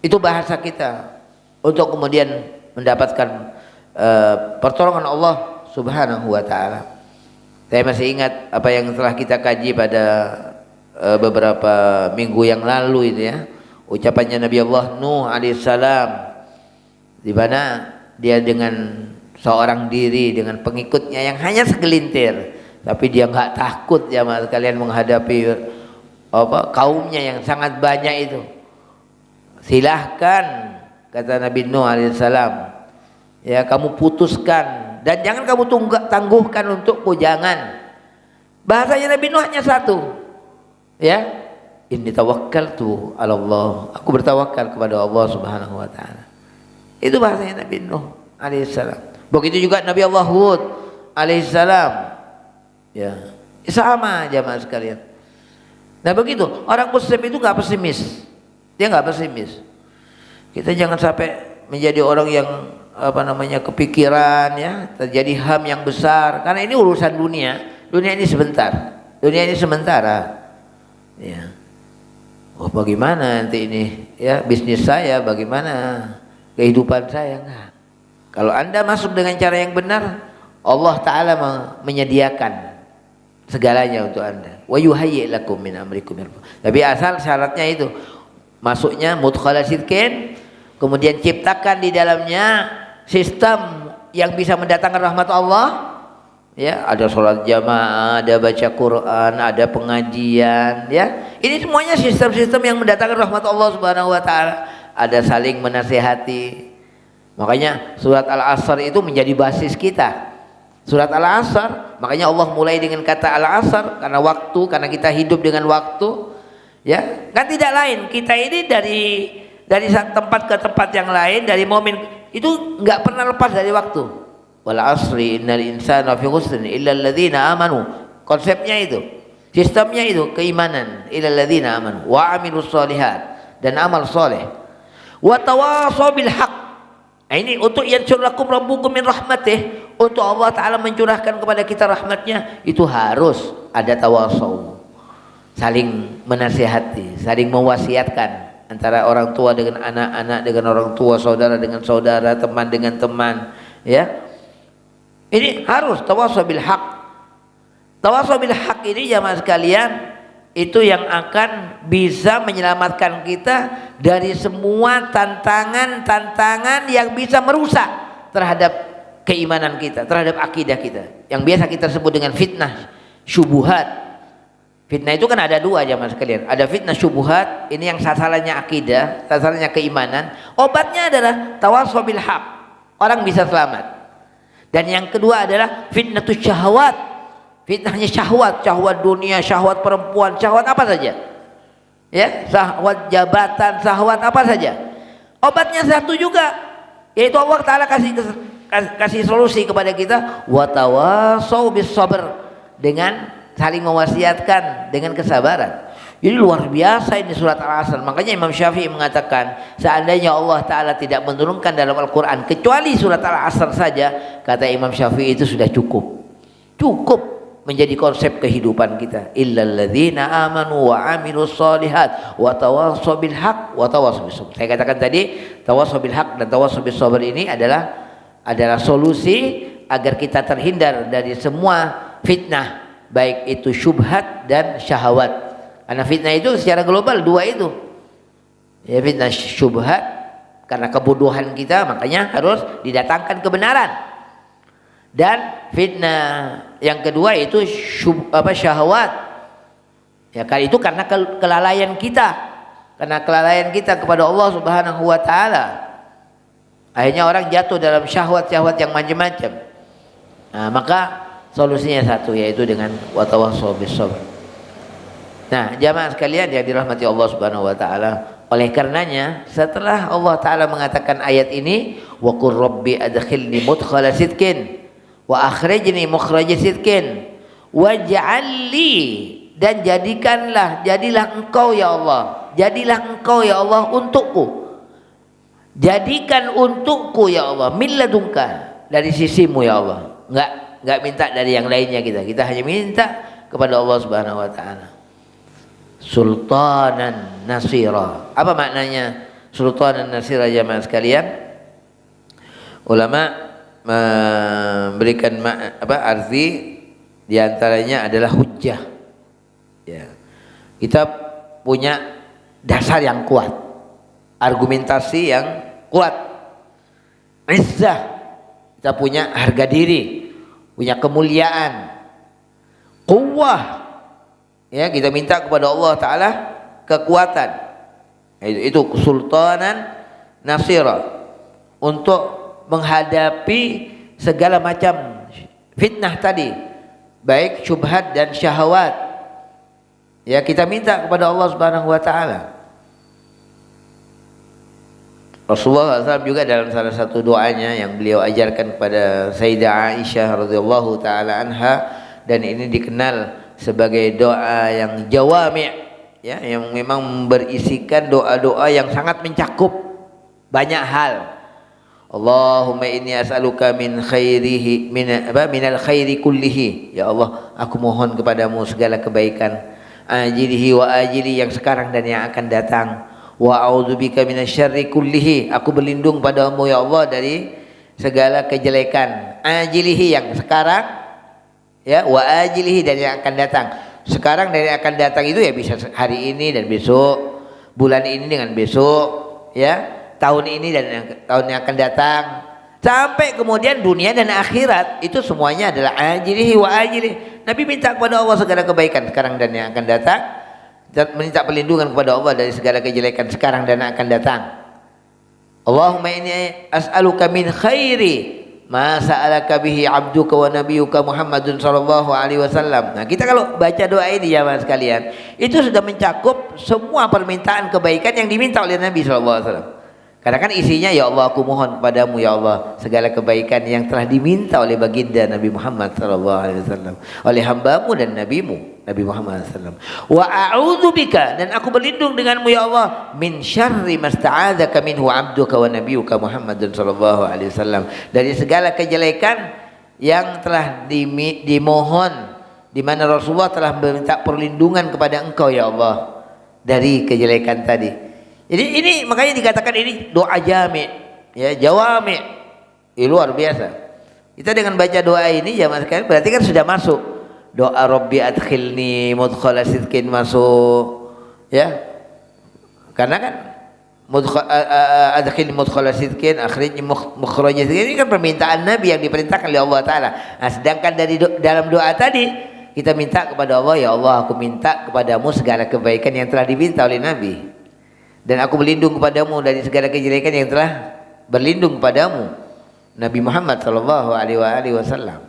Itu bahasa kita untuk kemudian mendapatkan pertolongan Allah Subhanahu wa taala. Saya masih ingat apa yang telah kita kaji pada beberapa minggu yang lalu itu, ya, ucapannya Nabi Allah Nuh alaihissalam, di mana dia dengan seorang diri, dengan pengikutnya yang hanya segelintir, tapi dia nggak takut jamaah sekalian menghadapi kaumnya yang sangat banyak itu. Silahkan, kata Nabi Nuh alaihissalam, ya, kamu putuskan dan jangan kamu tangguhkan untukku, jangan. Bahasanya Nabi Nuh hanya satu, ya, inni tawakkaltu 'ala Allah, aku bertawakal kepada Allah Subhanahu wa taala. Itu bahasanya Nabi Nuh alaihissalam. Begitu juga Nabi Allah Hud alaihissalam, ya, sama jamaah sekalian. Nah begitu, orang muslim itu nggak pesimis, dia nggak pesimis. Kita jangan sampai menjadi orang yang kepikiran, ya, terjadi HAM yang besar, karena ini urusan dunia ini sebentar, dunia ini sementara. Ya, oh bagaimana nanti ini, ya, bisnis saya, bagaimana kehidupan saya, enggak. Kalau anda masuk dengan cara yang benar, Allah Ta'ala menyediakan segalanya untuk anda. Wa yuhayyi lakum min amrikum mirfaqa. Tapi asal syaratnya itu masuknya mudkhala sidqin, kemudian ciptakan di dalamnya sistem yang bisa mendatangkan rahmat Allah. Ya, ada sholat jamaah, ada baca Quran, ada pengajian, ya. Ini semuanya sistem-sistem yang mendatangkan rahmat Allah Subhanahu wa taala. Ada saling menasihati. Makanya surat Al-Asr itu menjadi basis kita. Surat Al-Asr, makanya Allah mulai dengan kata Al-Asr karena waktu, karena kita hidup dengan waktu, ya. Kan tidak lain, kita ini dari tempat ke tempat yang lain, dari momen itu enggak pernah lepas dari waktu. Wal asri innal insana fi khusrin illa alladzina amanu. Konsepnya itu, sistemnya itu keimanan, illa alladzina amanu wa amilus solihat, dan amal soleh. Wa tawasaw bil haq. Nah, ini untuk yansyurlakum rabbukum min rahmatih, untuk Allah Ta'ala mencurahkan kepada kita rahmatnya, itu harus ada tawasaw, saling menasihati, saling mewasiatkan antara orang tua dengan anak-anak, dengan orang tua, saudara dengan saudara, teman dengan teman, ya. Ini harus tawasau bil haq. Tawasau bil haq ini jamaah sekalian, itu yang akan bisa menyelamatkan kita dari semua tantangan-tantangan yang bisa merusak terhadap keimanan kita, terhadap akidah kita, yang biasa kita sebut dengan fitnah syubhat. Fitnah itu kan ada dua jamaah sekalian. Ada fitnah syubhat, ini yang sasarannya akidah, sasarannya keimanan. Obatnya adalah tawasau bil haq. Orang bisa selamat. Dan yang kedua adalah fitnatus syahwat. Fitnahnya syahwat, syahwat dunia, syahwat perempuan, syahwat apa saja. Ya, syahwat jabatan, syahwat apa saja. Obatnya satu juga, yaitu Allah Ta'ala kasih solusi kepada kita, wa tawasau bis sabr, dengan saling mewasiatkan dengan kesabaran. Jadi luar biasa ini surat Al-Asr. Makanya Imam Syafi'i mengatakan, seandainya Allah Ta'ala tidak menurunkan dalam Al-Quran kecuali surat Al-Asr saja, kata Imam Syafi'i, itu sudah cukup. Cukup menjadi konsep kehidupan kita. Illal ladzina amanu wa amilus shalihat wa tawassaw bil haq wa tawassaw bis sabr. Saya katakan tadi, tawassaw bil haq dan tawassaw bis sabr ini adalah solusi agar kita terhindar dari semua fitnah, baik itu syubhat dan syahwat. Karena fitnah itu secara global dua itu. Ya, fitnah syubhat karena kebodohan kita, makanya harus didatangkan kebenaran. Dan fitnah yang kedua itu syahwat. Ya kan, itu karena kelalaian kita. Karena kelalaian kita kepada Allah Subhanahu wa taala. Akhirnya orang jatuh dalam syahwat-syahwat yang macam-macam. Nah, maka solusinya satu, yaitu dengan wa tawassaw bis sabr. Nah, jamaah sekalian yang dirahmati Allah Subhanahu wa taala, oleh karenanya setelah Allah Ta'ala mengatakan ayat ini, wa qur rabbi adkhilni mudkhala sidqin wa akhrijni mukhraja sidqin waj'alli, dan jadilah engkau ya Allah, jadilah engkau ya Allah untukku, jadikan untukku ya Allah min ladunka, dari sisimu ya Allah. Enggak minta dari yang lainnya, kita hanya minta kepada Allah Subhanahu wa taala. Sultanan nasira. Apa maknanya sultanan nasira jamaah sekalian? Ulama memberikan arti diantaranya adalah hujjah. Ya. Kita punya dasar yang kuat, argumentasi yang kuat, izzah, kita punya harga diri, punya kemuliaan, quwwah. Ya, kita minta kepada Allah Ta'ala kekuatan. Itu sultanan nasira, untuk menghadapi segala macam fitnah tadi, baik syubhat dan syahwat. Ya, kita minta kepada Allah Subhanahu wa taala. Rasulullah SAW juga dalam salah satu doanya yang beliau ajarkan kepada Sayyidah Aisyah radhiyallahu taala anha, dan ini dikenal sebagai doa yang jawami', ya, yang memang berisikan doa-doa yang sangat mencakup banyak hal. Allahumma inni as'aluka min khairihi minal khairi kullihi. Ya Allah, aku mohon kepadamu segala kebaikan, ajilihi wa ajili, yang sekarang dan yang akan datang. Wa a'udzubika minasyarri kullihi, aku berlindung padamu ya Allah dari segala kejelekan. Ajilihi, yang sekarang, ya, wa ajilihi, dan yang akan datang. Sekarang dan yang akan datang itu ya bisa hari ini dan besok, bulan ini dengan besok, ya, tahun ini dan tahun yang akan datang, sampai kemudian dunia dan akhirat. Itu semuanya adalah ajilihi wa ajilihi. Nabi minta kepada Allah segala kebaikan sekarang dan yang akan datang, dan minta perlindungan kepada Allah dari segala kejelekan sekarang dan akan datang. Allahumma inni as'aluka min khairi ma sa'alaka bihi abduka wa nabiyyuka Muhammadun sallallahu alaihi wasallam. Nah, kita kalau baca doa ini ya mas sekalian, itu sudah mencakup semua permintaan kebaikan yang diminta oleh Nabi sallallahu alaihi wasallam. Karena kan isinya, ya Allah, aku mohon kepadamu ya Allah segala kebaikan yang telah diminta oleh baginda Nabi Muhammad sallallahu alaihi wasallam, oleh hambamu dan nabimu Nabi Muhammad sallallahu alaihi wasallam. Wa a'udzubika, dan aku berlindung denganmu ya Allah, min syarri masta'adzaka minhu abduka wa nabiyyuka Muhammadun sallallahu alaihi wasallam, dari segala kejelekan yang telah dimohon, di mana Rasulullah telah meminta perlindungan kepada engkau ya Allah dari kejelekan tadi. Jadi ini makanya dikatakan ini doa jami', ya, jawami'. Luar biasa. Kita dengan baca doa ini jamaah sekalian berarti kan sudah masuk. Doa Rabbi adkhilni mudkhala sidqin masuk. Ya. Karena kan adkhilni mudkhala sidqin akhrijni mukhraja sidqin ini kan permintaan Nabi yang diperintahkan oleh Allah taala. Nah, sedangkan dari dalam doa tadi kita minta kepada Allah, ya Allah aku minta kepadamu segala kebaikan yang telah diminta oleh Nabi. Dan aku berlindung kepadamu dari segala kejelekan yang telah berlindung kepadamu Nabi Muhammad sallallahu alaihi wasallam.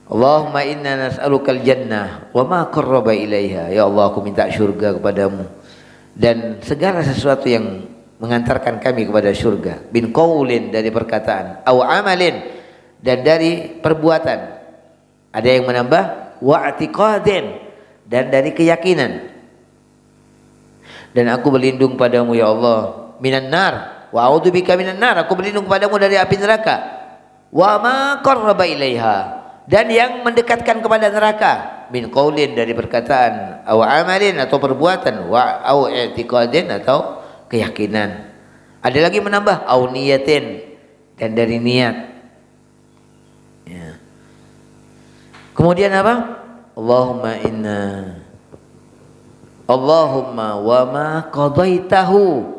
Allahumma inna nas'alukal jannah wa ma qarraba ilaiha. Ya Allah aku minta syurga kepadamu dan segala sesuatu yang mengantarkan kami kepada syurga. Bin qaulin dari perkataan, au amalin dan dari perbuatan. Ada yang menambah wa i'tiqadin dan dari keyakinan. Dan aku berlindung padamu ya Allah minan nar wa a'udzubika minan nar. Aku berlindung padamu dari api neraka. Wa ma qarraba ilaiha dan yang mendekatkan kepada neraka. Min qaulin dari perkataan, aw amalin atau perbuatan, wa au i'tiqadin atau keyakinan. Ada lagi menambah au niyatin dan dari niat. Ya. Kemudian apa? Allahumma wa ma qadaitahu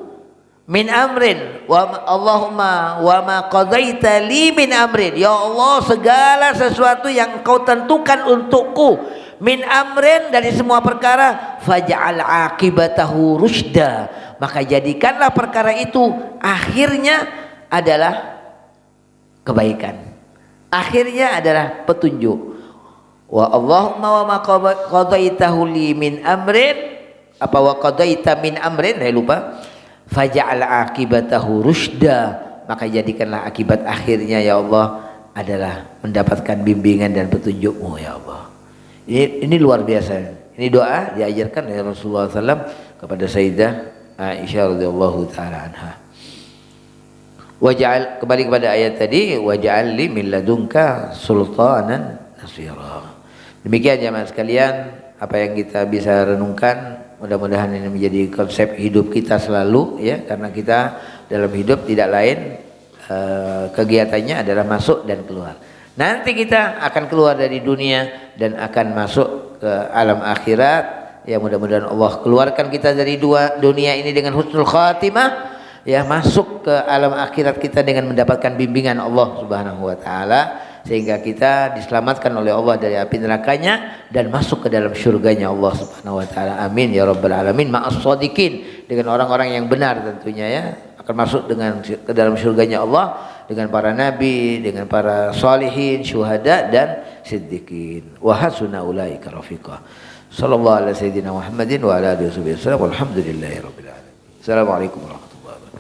min amrin Allahumma wa ma qadaita li min amrin. Ya Allah segala sesuatu yang kau tentukan untukku min amrin dari semua perkara faj'al aqibatahu rusyda, maka jadikanlah perkara itu akhirnya adalah kebaikan, akhirnya adalah petunjuk. Wa Allahumma wa ma qadaitahu li min amrin apa wa qadaita min amrin, saya lupa. Faj'al aqibatahu rusyda, maka jadikanlah akibat akhirnya ya Allah adalah mendapatkan bimbingan dan petunjukmu ya Allah. Ini luar biasa. Ini doa diajarkan oleh Rasulullah SAW kepada Sayyidah Aisyah radhiyallahu taala anha. Waj'al, kembali kepada ayat tadi, waj'al li min ladunka sultanan nasira. Demikian jemaah sekalian apa yang kita bisa renungkan. Mudah-mudahan ini menjadi konsep hidup kita selalu ya, karena kita dalam hidup tidak lain kegiatannya adalah masuk dan keluar. Nanti kita akan keluar dari dunia dan akan masuk ke alam akhirat. Ya mudah-mudahan Allah keluarkan kita dari dunia ini dengan husnul khatimah ya, masuk ke alam akhirat kita dengan mendapatkan bimbingan Allah Subhanahu wa taala, sehingga kita diselamatkan oleh Allah dari api nerakanya dan masuk ke dalam surganya Allah Subhanahu wa taala. Amin ya rabbal alamin. Ma'as shadiqin, dengan orang-orang yang benar tentunya ya, akan masuk ke dalam surganya Allah dengan para nabi, dengan para salihin, syuhada dan siddiqin. Wa hasuna ulaika rafiqa. Sallallahu alaihi sayyidina Muhammadin wa ala alihi wasallam. Walhamdulillahirabbil alamin. Assalamualaikum warahmatullahi wabarakatuh.